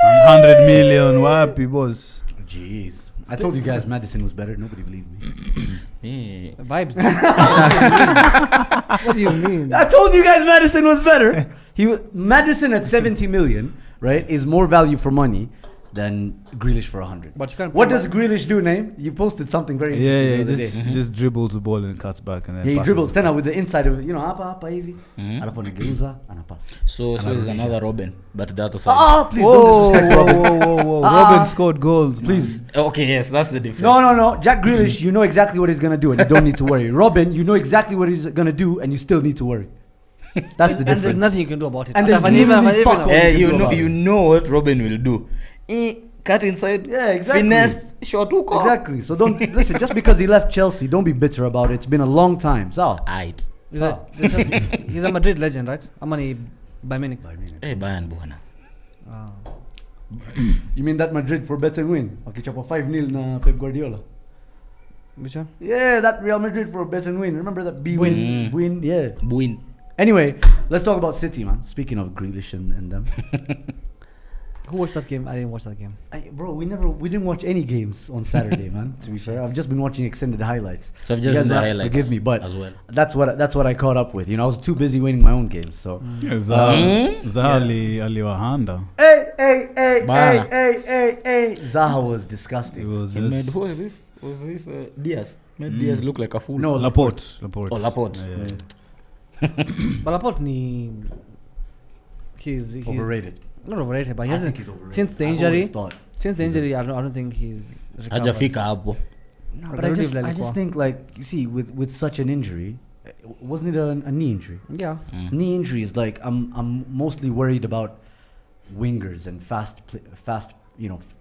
100 million wapi boss. Jeez. I told you guys Madison was better. Nobody believed me. Yeah. Vibes. What do you mean? I told you guys Madison was better. Madison at 70 million, right, is more value for money than Grealish for 100. But you can't. What play does Grealish do, name? You posted something very Yeah, interesting yeah, the other day. just dribbles the ball and cuts back and then He passes dribbles it. tena with the inside of hapa hivi. Mhm. Alafu anageuza anapass. So is another Robin, but the other side. Please Whoa, don't disrespect Robin. whoa. Ah. Robin scored goals, man. Please. Okay, yes, that's the difference. No. Jack Grealish, you know exactly what he's gonna do, and you don't need to worry. Robin, you know exactly what he's gonna do, and you still need to worry. That's the And difference. there's nothing you can do about it. And there's If I leave- literally if I leave fuck now- all. can You do know, about you it. know what Robin will do. Cut inside. Yeah, exactly. Finesse, short hook. Exactly. So don't listen. Just because he left Chelsea, don't be bitter about it. It's been a long time. So Aight. He's a Madrid legend, right? Amani by Munich. Hey, Bayern bwana. you mean that Madrid for bet and win? Wakichapa 5-0 na Pep Guardiola. Which one? Yeah, that Real Madrid for bet and win. Remember that B win? Win, yeah. Buin. Anyway, let's talk about City, man. Speaking of Grealish and them. Who watched that game? I didn't watch that game. Bro, we didn't watch any games on Saturday, man. To be fair, I've just been watching extended highlights. So I've You just guys seen the will have to highlights forgive me, but as well. that's what I caught up with. You know, I was too busy winning my own games. So, Zaha aliwahanda. Bana. hey, Zaha was disgusting. It was He made, just who is this? Was this Diaz? Made Diaz look like a fool. No, Laporte. Oh, Laporte. Yeah. But Laporte he's overrated. not overrated, but he I hasn't. think he's overrated. Since the I've injury, always thought. I don't think he's recovered. Hajafika hapo. No, But but I I really just like Kwa. think like you see with such an injury, wasn't it a knee injury? Yeah. Knee injury is like I'm mostly worried about wingers and fast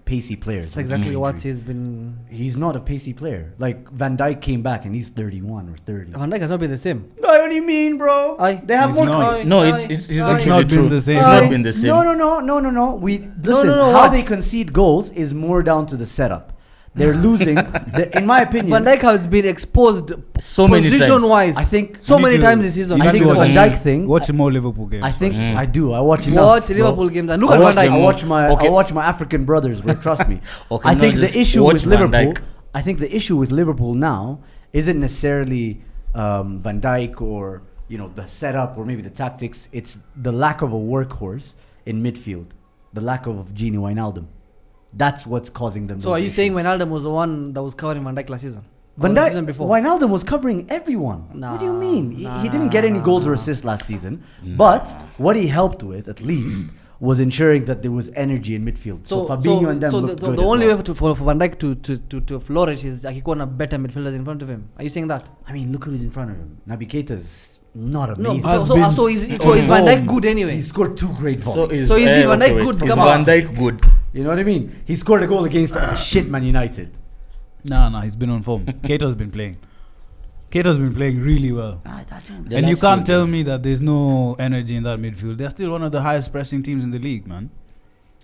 pacey players. That's with exactly knee what injury. he's been. He's not a pacey player. Like Van Dijk came back and he's 31 or 30. Van Dijk has not been the same. What do you mean, bro? Aye. They have He's more. not. No, it's It's actually not been true. the same. It's Aye. not been the same. No. We listen. no, how what? they concede goals is more down to the setup. They're losing. In my opinion, Van Dijk has been exposed So many times. position-wise. I think so you many need to- times this season. I need think to the watch- Van Dijk thing. Watch more Liverpool games. I think Mm. I do. I watch enough. Watch bro. Liverpool games and look I at watch, Van Dijk. I watch my Okay. I watch my African brothers, bro. Trust me. Okay, I no, think the just issue watch with Van Liverpool. Dijk. I think the issue with Liverpool now isn't necessarily Van Dijk or the setup or maybe the tactics. It's the lack of a workhorse in midfield, the lack of Gini Wijnaldum. That's what's causing them. So those are you issues. saying Wijnaldum was the one that was covering Van Dijk last season? Van Or the Dijk, season before? Wijnaldum was covering everyone. What do you mean? He didn't get any goals or assists last season, but what he helped with, at least, was ensuring that there was energy in midfield. So Fabinho and them looked good. the as only well. way for Van Dijk to flourish is akikuwa na better midfielders in front of him. Are you saying that? I mean, look who's in front of him. Naby Keita's not No. amazing. Has So been is Van Dijk good anyway? He scored 2 great So volleys. So is he Van Dijk good? Is Come Van on. Dijk good? You know what I mean? He scored a goal against shit Man United. Nah, he's been on form. Keita's been playing. Keita's been playing really well. The And you last can't few tell games. me that there's no energy in that midfield. They're still one of the highest pressing teams in the league, man.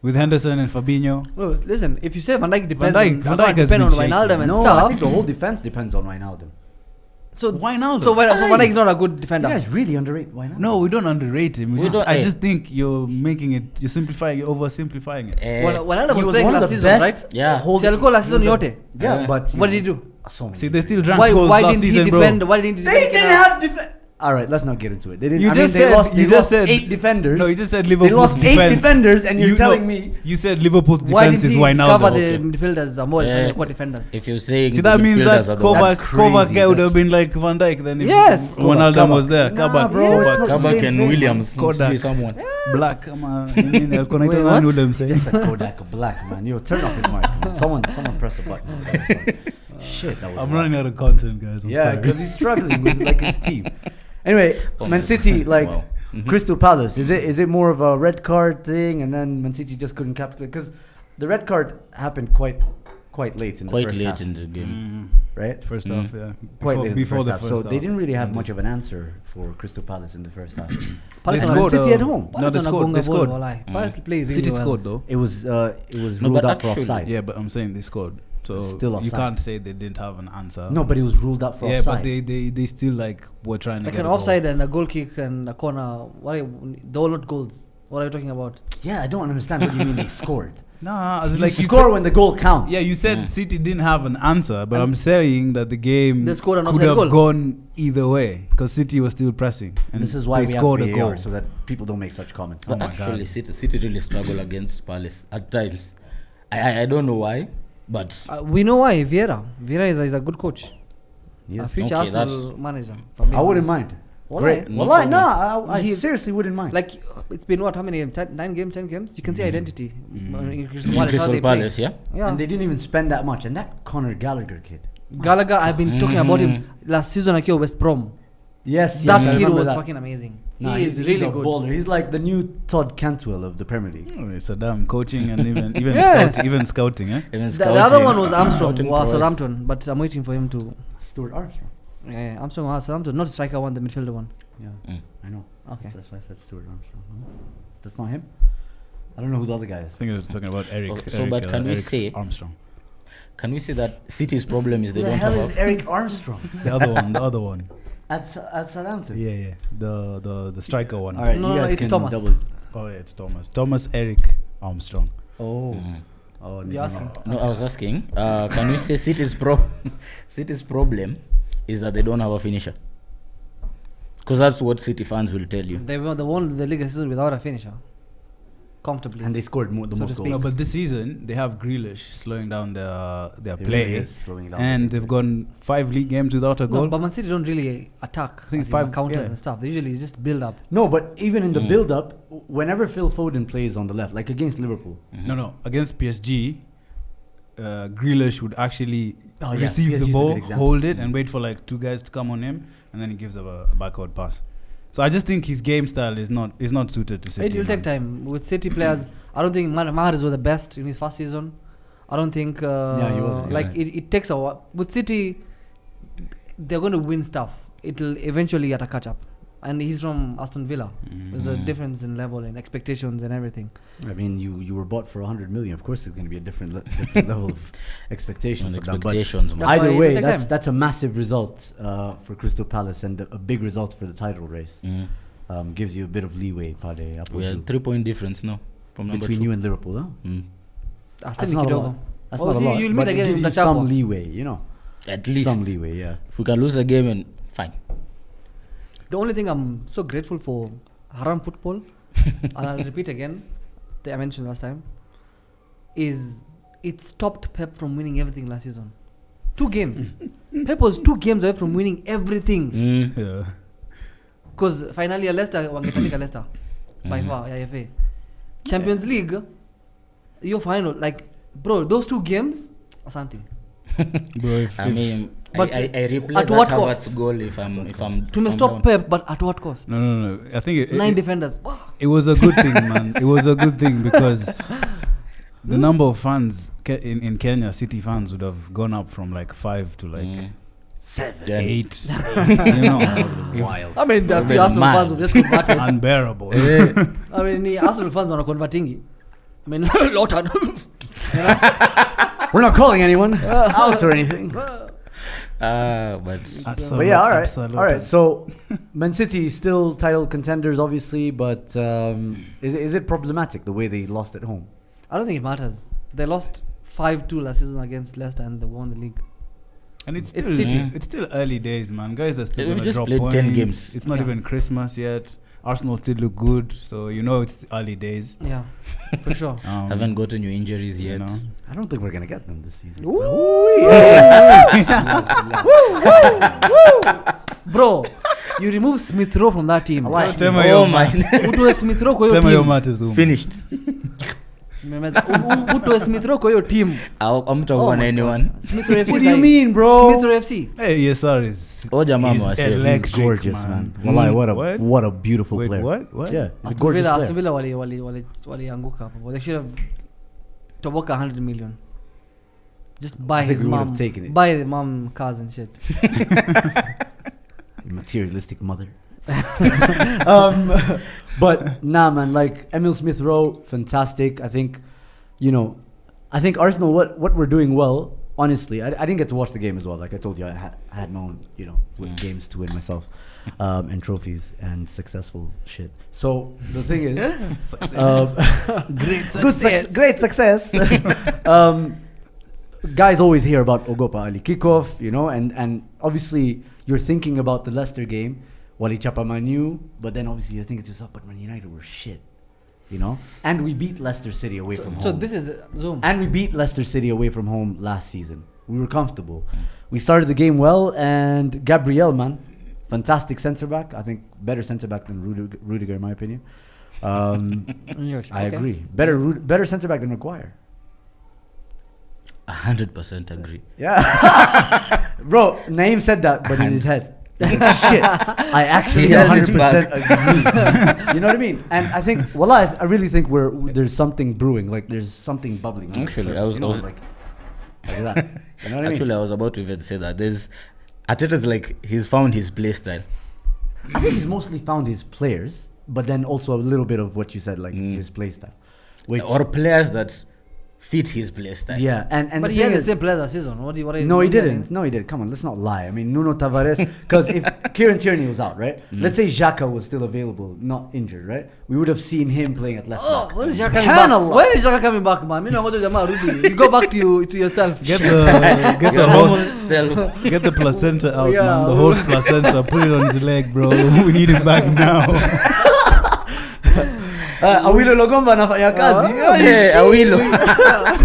With Henderson and Fabinho. No, listen. If you say Van Dijk depends, Van Dijk has depend on been shaky. Wijnaldum and No, I stuff. think the whole defense depends on Wijnaldum. So Wijnaldum. So Van Dijk is not a good defender. You guys really underrate Wijnaldum. No, we don't underrate him. I don't- just think you're making it, you're oversimplifying it. Wijnaldum He was was playing one of last the season, best. right? Yeah. Hold- Si alikuwa last season he was a- yote. Yeah, but What did he do? So many See, they still things. drank Why goals last didn't he season, defend? bro. Why didn't he They defend? didn't have defense. All right, let's not get into it. They didn't. You I just mean, said- they lost, you they just lost said- 8 defenders. No, you just said They Liverpool's lost 8 defense. defenders, and you're telling me. You said Liverpool's Why defense didn't is he Wijnaldum. cover the Okay. midfielders more Yeah. than the core defenders? If you're saying See, that means that midfielders are the ones- That's Kovac crazy. would have been like Van Dijk then if Yes. Wijnaldum Kabak. was there. Nah, Kabak, bro, it's Kovac, not- Kabak Same and thing, Williams man. needs to be Kodak. someone. Black. Wait, what? Just a Kodak black, man. Yo, turn off his mic. Man. Someone press a button. Shit, that was I'm wild. running out of content, guys. I'm Yeah, sorry. because he's struggling with like his team. Anyway, Man City, like Wow. Mhm. Crystal Palace, is it more of a red card thing, and then Man City just couldn't capitalize? Because the red card happened quite late in the Quite first late half, in the game. right? First Mm. half, yeah. Quite late in before the first half. So they half. didn't really have Indeed. much of an answer for Crystal Palace in the first half. Palace They wana- scored, City at home. No, Palace they wana scored. gonga They ball, scored. walai. Palace played really City well. scored though. It was No, ruled but out for actually- offside. Yeah, but I'm saying they scored. So Still you offside. can't say they didn't have an answer. No, but it was ruled out for yeah, offside. but they still like were trying to Like get an a goal. offside and a goal kick and a corner. They're all not goals. What are you talking about? Yeah, I don't understand what you mean they scored. Nah, as in You like you score said- when the goal counts. Yeah, you said Mm. City didn't have an answer, but And I'm saying that the game they scored an could offside have goal. gone either way because City was still pressing, and This is why they we scored have a VAR goal. so that people don't make such comments. Oh But my actually, God. City really struggle against Palace at times. I don't know why, but We know why. Vieira is a good coach. A Yes. future Okay, Arsenal manager. for being I wouldn't honest. mind. Wallah, Great. no Well, problem. I He- seriously wouldn't mind. Like it's been what? How many games? 9 games, 10 games. You can see identity. In Crystal in Palace, how Crystal they play. Palace, yeah. Yeah. And they didn't even spend that much. And that Conor Gallagher kid. Gallagher, I've been talking about him last season. At West Brom. Yes, That I kid remember was that. fucking amazing. Nah, He is he's really a good. baller. He's like the new Todd Cantwell of the Premier League. Saddam coaching and even Yes. scouting, eh? Even The other scouting, one was Armstrong, scouting was prowess. Southampton, but I'm waiting for him to. Stuart Armstrong. Yeah, Armstrong was Southampton, not the striker one, the midfielder one. Yeah, Mm. I know. Okay. That's why I said Stuart Armstrong. No? That's not him. I don't know who the other guy I is. think he was talking about Eric. Okay, so Eric, but can we Eric say- Armstrong? Can we say that City's problem is they Who the don't hell have is a Eric Armstrong? The other one. at Southampton. Yeah. The striker one. All right, No, you no, guys it's can Thomas. double. Oh yeah, it's Thomas. Thomas Eric Armstrong. Oh. Mhm. Oh, You asking? No, I was asking. Can we say City's problem is that they don't have a finisher? Because that's what City fans will tell you. They won the league season without a finisher. Comfortably. And they scored the So to most speak. goals. No, but this season they have Grealish slowing down their It play, really is slowing it down. and they've gone 5 league games without a No, goal. but Man City don't really attack. I think as in five- counters yeah. and stuff. They usually just build up. No, but even in the build-up, whenever Phil Foden plays on the left, like against Liverpool, No, against PSG, Grealish would actually Oh, yeah, receive PSG is the a ball, good example. hold it, and wait for like 2 guys to come on him, and then he gives a backward pass. So I just think his game style is not suited to City. It will take time. With City players, I don't think Mahrez was the best in his first season. I don't think. He wasn't, Like yeah. it takes a while. With City, they're going to win stuff. It'll eventually get a catch up. And he's from Aston Villa. There's a difference in level and expectations and everything. I mean, you were bought for 100 million. Of course, there's going to be a different level of expectations. And of that, but expectations, man. That's either why it way, will take time. that's a massive result for Crystal Palace and a big result for the title race. Gives you a bit of leeway, Pade, We had 3-point difference now from number between 2. you and Liverpool, huh? I That's think not it a over. lot. That's Oh, not a see, lot. you'll meet but it again gives in you the some Chapo. leeway, you know. At least. Some leeway, yeah. If we can lose a game, and fine. The only thing I'm so grateful for Haram football, and I'll repeat again, that I mentioned last time, is it stopped Pep from winning everything last season. 2 games. Pep was 2 games away from winning everything. Yeah. Because finally Leicester wangetandika Leicester by far, yeah, FA. Champions League, your final, like, bro, those 2 games, asante. Bro, if, I mean, But I replay at that what Havertz cost? goal if I'm To me, stop Pep, but at what cost? no. I think 9 defenders. it was a good thing, man. It was a good thing because the number of fans in Kenya, City fans, would have gone up from like 5 to like 7, 8. You know, wild. I mean, the Very Arsenal mad. fans have just converted. unbearable. I mean, the Arsenal fans are converting. I mean, Lawton. We're not calling anyone out or anything. but But yeah, all right. So, Man City still title contenders, obviously, but is it problematic the way they lost at home? I don't think it matters. They lost 5-2 last season against Leicester and they won the league. And it's It's still City. it's still early days, man. Guys are still We've gonna just drop played points. 10 games. It's not Yeah. even Christmas yet. Arsenal still look good, so you know it's early days. Yeah, for sure. haven't gotten your injuries you yet. know. I don't think we're gonna get them this season. Bro, you remove Smith Rowe from that team. like Tell me Oh your my! Utoe Smith Rowe kwa hiyo Tell me your team. matters, Uma. Finished. Memeza. Utoe Smith Rowe kwa hiyo team. I'm talking Oh on my anyone. Smith Rowe FC. What do you mean, bro? Smith Rowe FC. Hey, ESR is Oh, Jamaa is was safe. He's electric, He's gorgeous, man. Wallahi, what a beautiful Wait, player. what? Yeah, he's a Aston gorgeous Villa, player. Aston Villa walianguka hapo. They should have toboka 100 million. Just buy I think his we would mom. have taken it. Buy the mom cars and shit. You materialistic mother. But nah, man. Like Emil Smith Rowe, fantastic. I think, I think Arsenal. What we're doing well. Honestly, I didn't get to watch the game as well. Like I told you, I had my own, games to win myself, and trophies and successful shit. So the thing is, great success. Guys always hear about Ogopa Ali kickoff, and obviously you're thinking about the Leicester game, Wali Chapa Manu, but then obviously you're thinking to yourself, but Man United were shit. you know. And we beat Leicester City away from home. So this is Zoom. And we beat Leicester City away from home last season. We were comfortable. We started the game well, and Gabriel, man, fantastic centre back. I think better centre back than Rudiger, in my opinion. I agree. Better centre back than Maguire. 100% agree. Yeah, bro. Naeem said that, but in his head. Shit, I actually He has it 100% agree. You know what I mean? And I think, well, I really think there's something brewing. Like there's something bubbling. on the Actually, surface, I was like that. You know what I mean? Actually, I was about to even say that. Arteta's like, he's found his play style. I think he's mostly found his players, but then also a little bit of what you said, like his play style. Or players that fit his play style. Yeah, and But he had the same player last season. What are you No, he doing? didn't. No, he didn't. Come on, let's not lie. I mean, Nuno Tavares, because if Kieran Tierney was out, right? Let's say Xhaka was still available, not injured, right? We would have seen him playing at left back. When is Xhaka coming back? Subhanallah. When is Xhaka coming back, man? You go back to yourself. Get the host, Still, get the placenta out, Yeah. man. The host placenta, put it on his leg, bro. We need him back now. Awilo Logomba anafanya kazi. Awilo.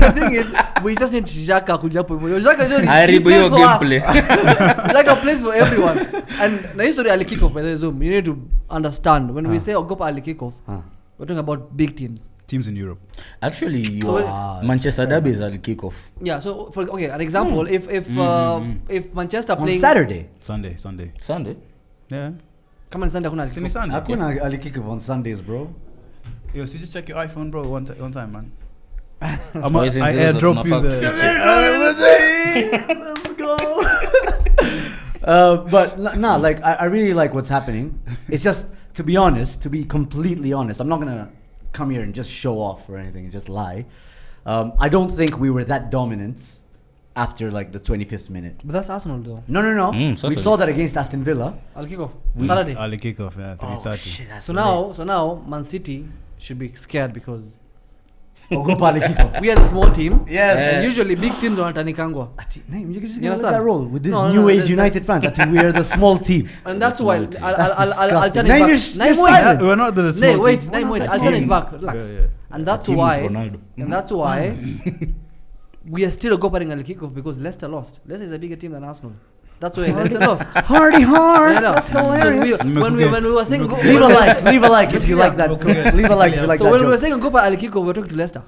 The thing is, we just need Xhaka kuja hapo hivyo. Xhaka ndio Haribu hiyo gameplay. Xhaka plays for everyone. And na history ali kick off by the Zoom. You need to understand when we say Ogopa ali kick off. We're talking about big teams. Teams in Europe. Actually, So Manchester Derby is at kick off. Yeah, so for an example, if Manchester On playing Saturday. Sunday? Yeah. kama ni Sunday hakuna ali It's in kick off. Sunday. Hakuna alikickoff on Sundays, bro. Yo, so just check your iPhone, bro. One time, man. I Voice airdrop incidents, you motherfucker. Let's go. But nah, like I really like what's happening. It's just, to be honest, to be completely honest, I'm not gonna come here and just show off or anything and just lie. I don't think we were that dominant after like the 25th minute. But that's Arsenal though. No. We certainly. saw that against Aston Villa. Ali kick off. Saturday. Early kickoff, yeah, 3:30. Shit, that's So now Man City should be scared because Ogopa ali kickoff. we are the small team. Yes. And usually big teams wanatanikangwa. You can just You let understand? that roll with this No, new age there's United fans. That we are the small team. And that's why small team. I'll turn it Name back. your Name silent. We're not the small Nay, wait, team. name wait. That's I'll turn it team. back. Relax. Yeah. And that's team why. is Ronaldo. And that's why we are still Ogoparing Ali kickoff because Leicester lost. Leicester is a bigger team than Arsenal. That's why Leicester lost. Hardy hard. Yeah, no. That's So hilarious. when we were saying Leave a like. Leave a like if you like that. Leave a like if you like so that when we were joke. saying Ogopa Ali kickoff, we were talking to Leicester.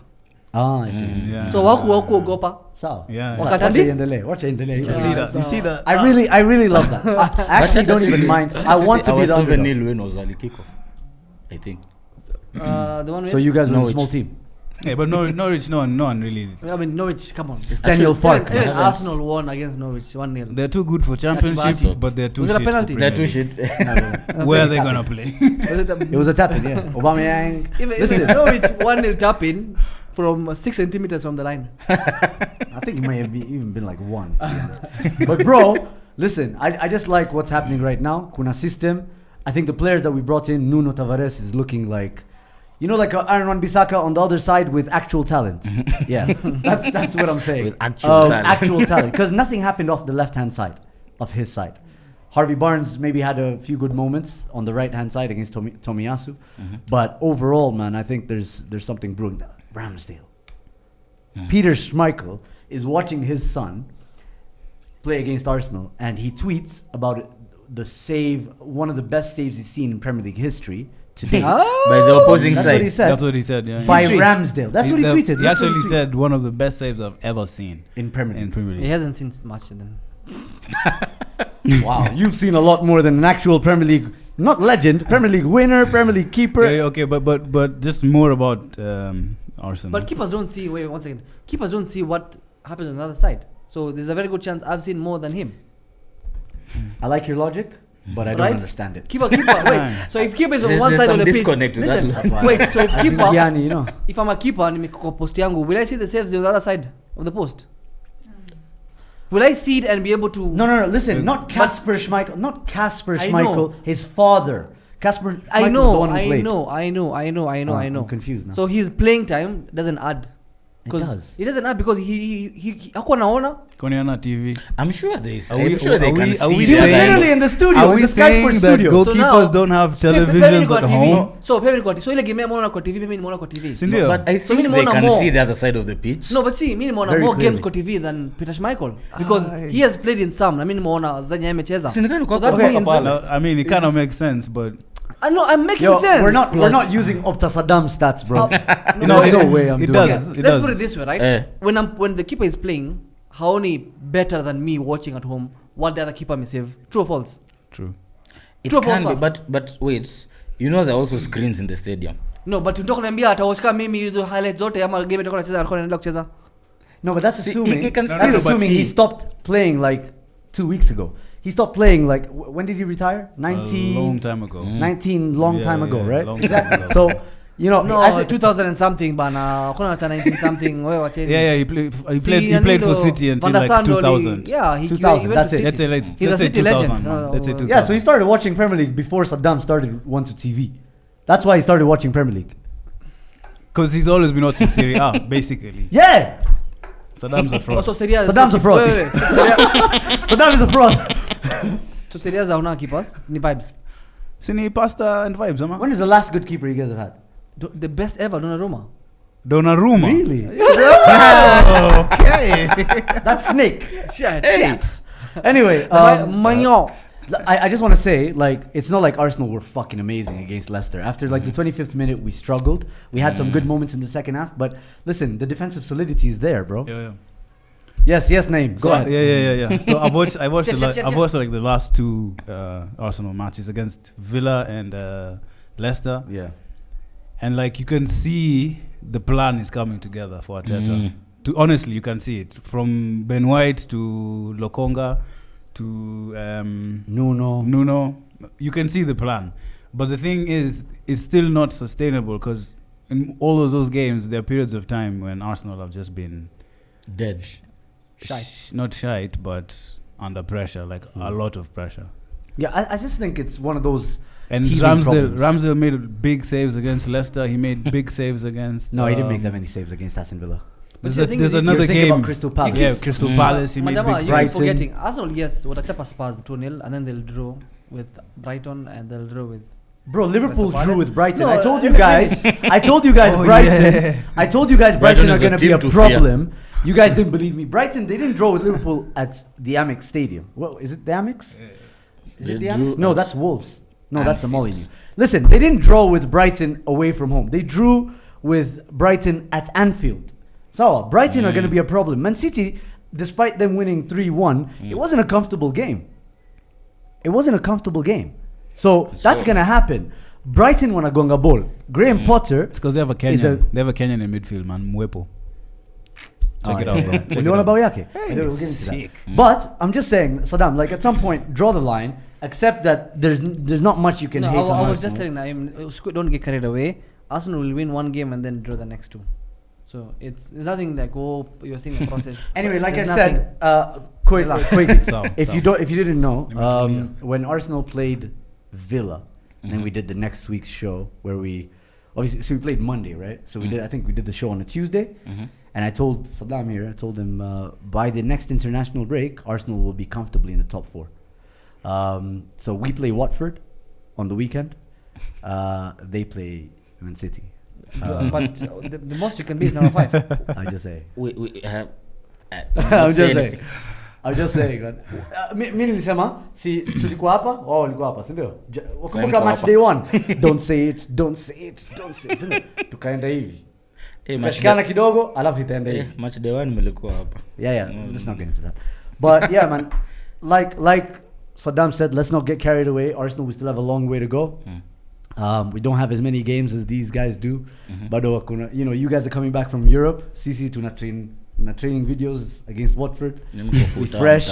Ah, I see. Yeah. So waku Ogopa. Sawa. Yeah. Sawa. Wakatandi? Wacha iendelee. You see that? You see that? I really love that. I actually don't even mind. I want to be the Our underdog. 7-0 win was early kickoff, I think. The one with So you guys were a Norwich. small team. Yeah, but Norwich, no one really. I mean Norwich, come on. It's Daniel Fark. Even man. Arsenal won against Norwich 1-0. They're too good for championship, Party. but they're too Was it a shit for penalty? They're Premier too League. shit. Where are they gonna play? Was it a- It was a tap in, yeah. Aubameyang. Even Norwich 1-0 tap in from 6 centimeters from the line. I think it may have even been like one. But bro, listen, I just like what's happening right now. Kuna system. I think the players that we brought in, Nuno Tavares is looking like, you know, like Aaron Wan-Bissaka on the other side with actual talent. Yeah, that's what I'm saying. With actual talent. Actual talent. Because nothing happened off the left-hand side, of his side. Harvey Barnes maybe had a few good moments on the right-hand side against Tomiyasu. But overall, man, I think there's something brewing. Ramsdale. Peter Schmeichel is watching his son play against Arsenal, and he tweets about the save, one of the best saves he's seen in Premier League history today. By the opposing That's what he side. said. That's what he said. Yeah. By History. Ramsdale. That's what he tweeted. He That's what actually tweeted. said one of the best saves I've ever seen in Premier in League. Premier He League. hasn't seen much then. Wow, you've seen a lot more than an actual Premier League, not legend, Premier League winner, Premier League keeper. Yeah, okay, but just more about Arsenal. But keepers don't see. Wait, 1 second. Keepers don't see what happens on the other side. So there's a very good chance I've seen more than him. I like your logic, but I don't Right? understand it. Keeper. Wait. So if keeper is on There's- one there's side of some the pitch, disconnect with that listen. one. Wait. So if I think keeper, Gianni, you know. if I'm a keeper, nimekuwa post yangu, will I see the saves on the other side of the post? Will I see it and be able to? No. Listen, not Casper Schmeichel. Not Casper I Schmeichel. know. His father. Casper Schmeichel I is the know. one who I played. know. I'm confused now. So his playing time doesn't add. does. It doesn't have because he hakuwa naona. Koniana TV. I'm sure they say. Are we- I'm sure they are can we- are see we He was the saying- literally in the studio. Are in we the Sky saying Sports that studio. goalkeepers don't have televisions at home? So pia niko so ile game nimeona kwa TV, mimi nimeona kwa TV. Si ndio? But I So think mimi they nimeona can more. see the other side of the pitch. No, but see, mimi nimeona Very more clearly. games kwa TV than Peter Schmeichel because Aye. he has played in some. Na mimi nimeona zenye amecheza. Si nikani kwa So that kwa means pala. No, I mean, it kind of makes sense, but I know I'm making Yo, sense. we're not using Opta Saddam stats, bro. No, There's no way I'm it doing does. that. It Let's does. put it this way, right? Eh. When the keeper is playing, haoni better than me watching at home what the other keeper may save. True or false? True. It True or can false be, first? but wait. You know there are also screens in the stadium. No, but tunataka kuniambia atawashika mimi hizo highlights zote ama game itakuwa anacheza alikuwa anaendelea kucheza. No, but that's See, assuming. he can that's still assuming he see. stopped playing like 2 weeks ago. He stopped playing like when did he retire? A long time ago. 19 long Yeah, time ago, yeah, right? long Exactly. time ago. So, you know, No, I thi- 2000 and something bana. Kuna cha 19 something wewe wacheni. Yeah, he played for City until Van der like Sar ndo 2000. Yeah, he 2000, went that's to it. City. Let's say He's a let's say City 2000, legend. man. No, Let's say well, 2000. yeah, so he started watching Premier League before Saddam started onto TV. That's why he started watching Premier League. Because he's always been watching Serie A, basically. Yeah, Saddam's a fraud. Also Serie A. Saddam's a fraud. Wait. Saddam is a fraud. So Serie A hauna keepers, ni vibes. Sini pasta and vibes, ama? When is the last good keeper you guys have had? The best ever Donnarumma. Donnarumma. Really? Okay. That's Snake. Shit. Anyway, Magnon. I just want to say, like, it's not like Arsenal were fucking amazing against Leicester. After like the 25th minute, we struggled. We had some good moments in the second half, but listen, the defensive solidity is there, bro. Yeah. Yes, name. Go ahead. Yeah. So I watched Check. I've watched like the last two Arsenal matches against Villa and Leicester, Yeah. and like you can see the plan is coming together for Arteta. Mm. Honestly, you can see it from Ben White to Lokonga to Nuno. You can see the plan, but the thing is, it's still not sustainable because in all of those games, there are periods of time when Arsenal have just been Dead. not shite, but under pressure, like a lot of pressure. Yeah, I just think it's one of those. And teething Ramsdale problems. made big saves against Leicester. He made big saves against. No, he didn't make that many saves against Aston Villa. But the thing is, There's you- another You're thinking game. about Crystal Palace. Yeah, Crystal Palace. He made Majama, big you saves. keep Brighton. forgetting. Arsenal, yes, watachapa Spurs 2-0 and then they'll draw with Brighton and they'll draw with. Bro, Liverpool Crystal drew Palace? with Brighton. No, I told you let me guys. finish. I told you guys Oh, Brighton. yeah. I told you guys Brighton Brighton are is a going to be team a to problem. You guys didn't believe me. Brighton, they didn't draw with Liverpool at the Amex Stadium. Well, is it the Amex? Is They it the drew Amex? No, at that's Wolves. No, that's the Anfield. Molyneux. Listen, they didn't draw with Brighton away from home. They drew with Brighton at Anfield. So, Brighton are going to be a problem. Man City, despite them winning 3-1, it wasn't a comfortable game. It wasn't a comfortable game. So, that's going to happen. Brighton wanagonga ball. Graham Potter. It's because they have a Is a- Kenyan. They have a Kenyan in midfield, man. Mwepo. Check it out, bro. Check it Uliona out. bao yake? We'll get into that. sick. But I'm just saying, Saddam, like at some point, draw the line. Accept that there's not much you can No, hate on I was just Arsenal. saying, don't get carried away. Arsenal will win one game and then draw the next two. So it's nothing like you're seeing the process. Anyway, like I There's said, Relax. quick. So, if you didn't know, Let me clear. when Arsenal played Villa, and then we did the next week's show where we obviously so we played Monday, right? So we did. I think we did the show on a Tuesday, and I told Saddam here. I told him by the next international break, Arsenal will be comfortably in the top four. So we play Watford on the weekend. They play Man City. but the most you can be is number 5. I just say. We have. I'm just saying. I'm just saying. Man. Mimi nilisema si tulikuwa hapa, wao walikuwa hapa, si ndio? Wakumbuka match day 1. Don't say it. Si ndio? Tukaenda hivi. Tukashikana kidogo, alafu itaenda hivi. Match day 1 mlikuwa hapa. Yeah. Let's not get into that. But yeah, man, like Saddam said, let's not get carried away. Arsenal, we still have a long way to go. We don't have as many games as these guys do. But you guys are coming back from Europe. CC tuna training videos against Watford. We fresh.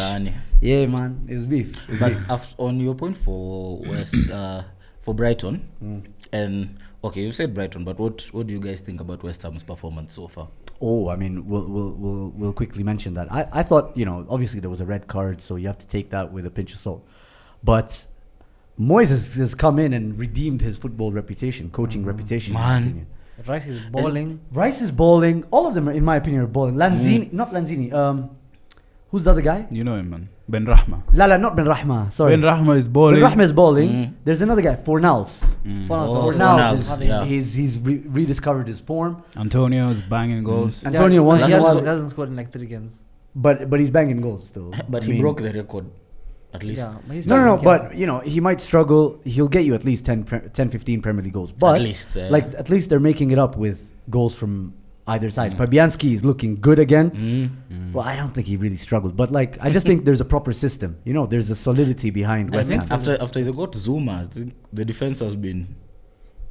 Yeah, man, it's beef. But on your point for for Brighton, and okay, you said Brighton, but what do you guys think about West Ham's performance so far? Oh, I mean, we'll quickly mention that. I thought, obviously there was a red card, so you have to take that with a pinch of salt. But Moyes has come in and redeemed his football reputation, coaching reputation. in my Man. opinion. Rice is balling. Rice is balling. All of them, in my opinion, are balling. Lanzini, not Lanzini. Who's the other guy? You know him, man. Ben Rahma. Lala, not Ben Rahma. Sorry. Ben Rahma is balling. Ben Rahma is balling. There's another guy, Fornals. Fornals, He's rediscovered his form. Antonio is banging goals. Antonio once in a while, he hasn't scored in like 3 games. but he's banging goals still. But I he mean, broke the record, at least. Yeah, but he's No, starting- but you know, he might struggle. He'll get you at least 10, 15 Premier League goals. But At least, at least they're making it up with goals from either side. Fabianski is looking good again. Well, I don't think he really struggled, but like I just think there's a proper system. You know, there's a solidity behind I West think Ham. after they got Zuma, I think the defense has been.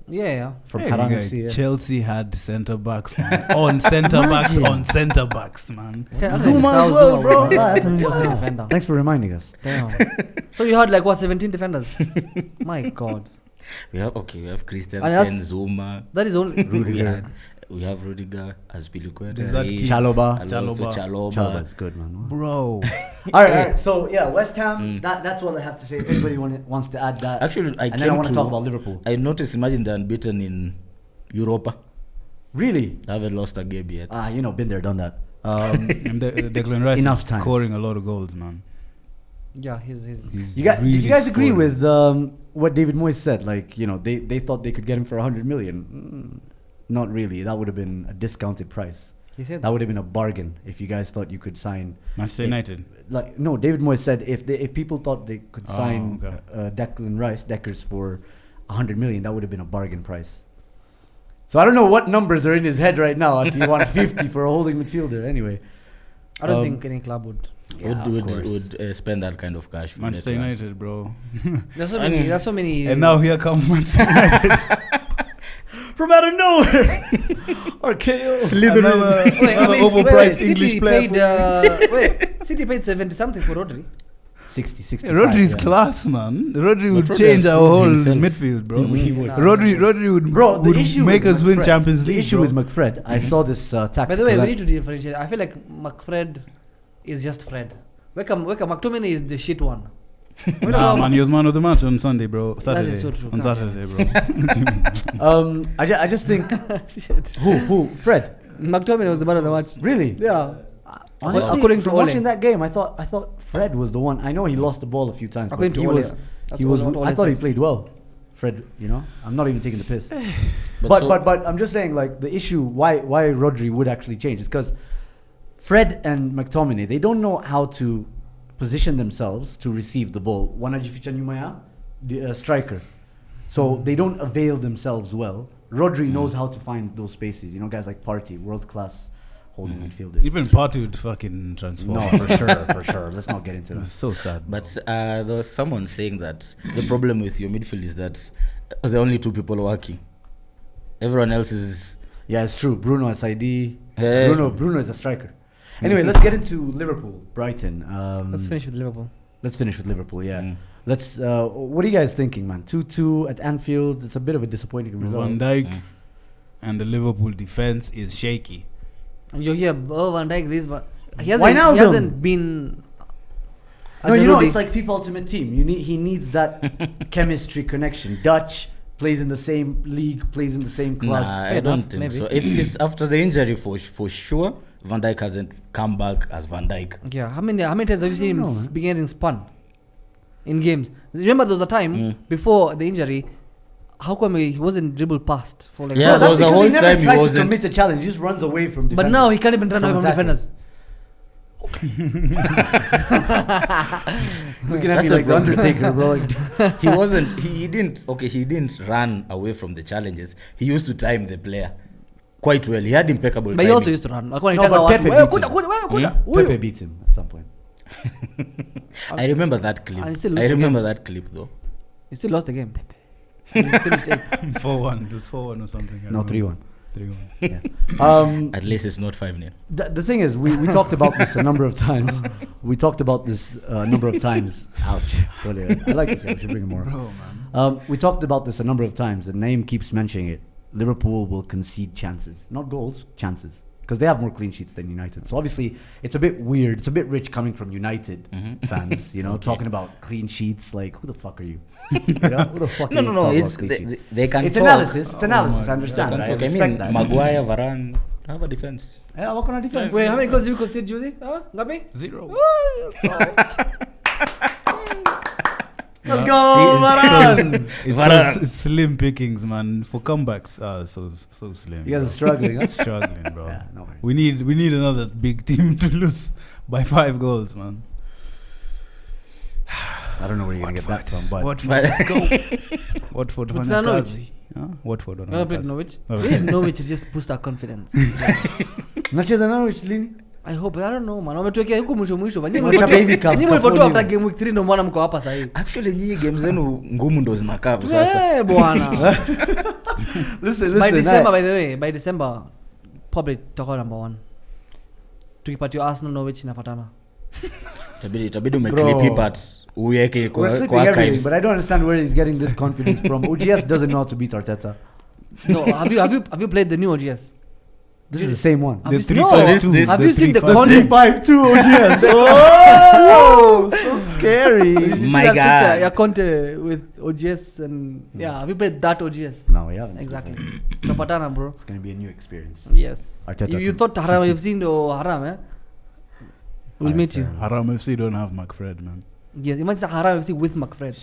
Yeah. From Hey, Haram guy, FC, yeah. Chelsea had centre backs on centre backs Imagine. on centre backs, man. Zuma as well, bro. That's a Wow. Chelsea defender. Thanks for reminding us. Damn. So you had like what 17 defenders? My God. We have that's- Christensen, Zuma. That is only Rudiger. We have Rudiger, Azpilicueta, Is that Reis, Chaloba. Alonso, Chaloba's good, man. Bro. All right. So yeah, West Ham. That's what I have to say. If anybody wants to add that, Actually, and then I want to talk about Liverpool. I noticed, imagine they're unbeaten in Europa. Really? They haven't lost a game yet. Been there, done that. And Declan Rice Enough is times. scoring a lot of goals, man. yeah. He's He's Did really you guys agree scoring. with what David Moyes said? Like, you know, they thought they could get him for 100 million. Not really. That would have been a discounted price. he said That would have been a bargain if you guys thought you could sign. Manchester it- United? Like no, David Moyes said if people thought they could Oh, sign okay. Declan Rice, Deckers for 100 million, that would have been a bargain price. So I don't know what numbers are in his head right now until you want 50 for a holding midfielder. Anyway, I don't think any club would. would spend that kind of cash for Manchester Declan. United, bro. There's so I many. mean- There's so many. And now here comes Manchester United. from out of nowhere, RKO. Another, Wait, another overpriced English player. City paid 70 something for Rodri. 60. Rodri's class, man. Rodri would Rodri change has our proved whole himself. midfield, bro. He would. Nah. Rodri would, Bro, the would issue make with us win McFred- Champions League. The issue bro. with McFred, I saw this tactical. By the way, we need to differentiate. I feel like McFred is just Fred. Weka McTominay is the shit one. Nah, man, he was man of the match on Sunday, bro. Saturday. is so true. On God Saturday, bro. I just think Shit. who Fred McTominay was the man of the match. really. Yeah. Honestly, According to from Ole. watching that game, I thought Fred was the one. I know he lost the ball a few times, According but to he Ole, was. that's He was. what Ole I thought he said. played well. Fred, you know, I'm not even taking the piss. But But I'm just saying, like the issue why Rodri would actually change is because Fred and McTominay, they don't know how to position themselves to receive the ball. Wanajificha nyuma ya the striker, so they don't avail themselves well. Rodri knows how to find those spaces. You know, guys like Partey, world class holding midfielders. Even Partey would fucking transform. No, for sure. Let's not get into It was that. so sad. But there was someone saying that the problem with your midfield is that the only 2 people working. Everyone else is. Yeah, it's true. Bruno as ID. Hey. Bruno is a striker. Anyway, let's get into Liverpool, Brighton. Let's finish with Liverpool. Let's finish with Liverpool. Yeah. Mm. Let's. What are you guys thinking, man? 2-2 at Anfield. It's a bit of a disappointing result. Van Dijk and the Liverpool defense is shaky. And you're here, Van Dijk, this, but he Wijnaldum. hasn't been. No, as you a know, Rodri. it's like FIFA Ultimate Team. He needs that chemistry connection. Dutch plays in the same league, plays in the same club. Nah, Fair I don't enough, think maybe. so. It's after the injury for sure. Van Dijk hasn't come back as Van Dijk. Yeah, how many times have you seen him know, man. be getting spun in games? Remember, there was a time before the injury. How come he wasn't dribbled past for like? Yeah, No, there that's was a because whole he never time he tried to wasn't. commit a challenge. He just runs away from defenders. But now he can't even run away from attackers. defenders. Looking at That's me the like the Undertaker, bro. Like, He wasn't. He didn't. Okay, he didn't run away from the challenges. He used to time the player quite well. He had impeccable But timing. he also used to run. Like when he No, tells but our Pepe watu, beat "Wewe, him. kuda, Pepe beats him at some point. I remember that clip. And he still I lose the remember that clip though. He still lost the game. And he finished eighth. 4-1. It was 4-1 or something. I No, remember. 3-1. 3-1. At least it's not 5-0. The thing is, we talked about this a number of times. We talked about this a number of times. Ouch. Really, I like this guy. We should bring him more. Bro, man. We talked about this a number of times. The name keeps mentioning it. Liverpool will concede chances. Not goals, chances. because they have more clean sheets than United. So obviously, it's a bit weird. It's a bit rich coming from United fans, you know, talking about clean sheets. Like, who the fuck are you? You know, who the fuck are you? No. talking It's about clean sheets? they can. It's talk. analysis. It's analysis. I understand. I I respect mean, that. Maguire, Varane have a defense. Yeah, what kind of defense? Wait, how many goals you concede, Judy? Gabi? 0. Let's go, Varane! It's Varane. so slim pickings, man. For comebacks, so slim. You guys are struggling, huh? struggling, bro. Yeah, no worries. We need another big team to lose by 5 goals, man. I don't know where you're gonna get that from, but Watford, let's go. Watford, What's that Norwich? Vanakazi. Huh? Watford, We have played Vanakazi. Norwich. Okay. We need Norwich to just boost our confidence. not just Norwich, Lini. I hope, I don't know, man. Wametuwekea huku mwisho. Wacha baby cup, Nyinyi mlipotoa tafuni. after game week 3 ndio maana mko hapa sasa hivi. Actually, nyinyi game zenu ngumu ndo zinakaa tu sasa. Bwana. Listen, By December, by the way, by December, probably tutakuwa number 1. Tukipatiwa Arsenal, Norwich inafuatana. Itabidi umeclip hii part uweke we're kwa clipping everything, archives. but I don't understand where he's getting this confidence from. OGS doesn't know how to beat Arteta. No, have you played the new OGS? This is the same one. Have The you seen- 3-5-2. this- have you seen the 3-5-2. content? 3-5-2 OGS. Oh, so scary. Did you see My that God. picture? Yeah, Conte with OGS and yeah. Have you played that OGS? No, we haven't. Exactly. Tapatana, bro. It's gonna be a new experience. Yes. Arteta You too. thought Haram? You've seen the Haram, eh? We'll Alright, meet you. fair Haram FC don't have McFred, man. Yes. Imagine Haram FC with McFred.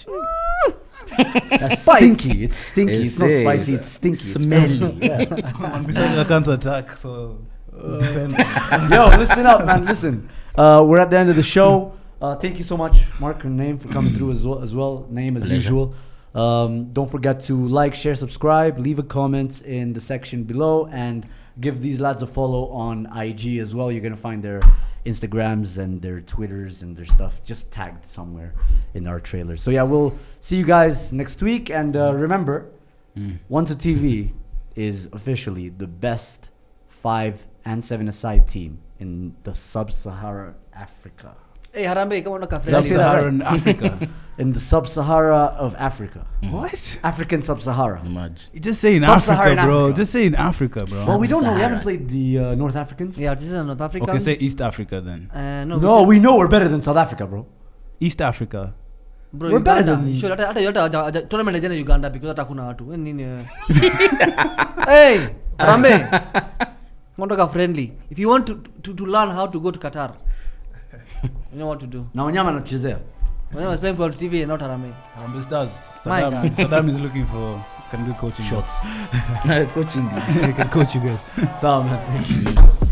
That's Spice. stinky. It's stinky. It's not It spicy. is. It's stinky. It's Smelly. Yeah. And besides, I can't attack, so defend. Yo, listen up, man. Listen. We're at the end of the show. Thank you so much, Mark and Name, for coming through as well. Name as Pleasure. usual. Don't forget to like, share, subscribe, leave a comment in the section below, and give these lads a follow on IG as well. You're gonna find their Instagrams and their Twitters and their stuff just tagged somewhere in our trailers. So yeah, we'll see you guys next week. And remember, Onetwo TV is officially the best 5 and 7-a-side team in the sub-Saharan Africa. Hey Harambe, come on, look Sub-Saharan Africa. In the sub-Sahara of Africa. What? African sub-Sahara. Imagine. You just say in Sub-Saharan Africa, bro. Africa. Just say in Africa, bro. Well, we don't know. We haven't Sahara. played the North Africans. Yeah, this is North Africa. Okay, say East Africa then. No, No, we know we're better than South Africa, bro. East Africa. bro, we're better Uganda. than- Sure, hata tournament jana Uganda because hata kuna watu. Nini? Hey, Harambe. Mondoka friendly. If you want to learn how to go to Qatar, you know what to do. Na wanyama anachezea. When I was playing for TV and not Harambe. Harambe Stars. My Saddam, God. Saddam is looking for can do coaching Shots. Coaching. He can coach you guys. Sawa, man. Thank you.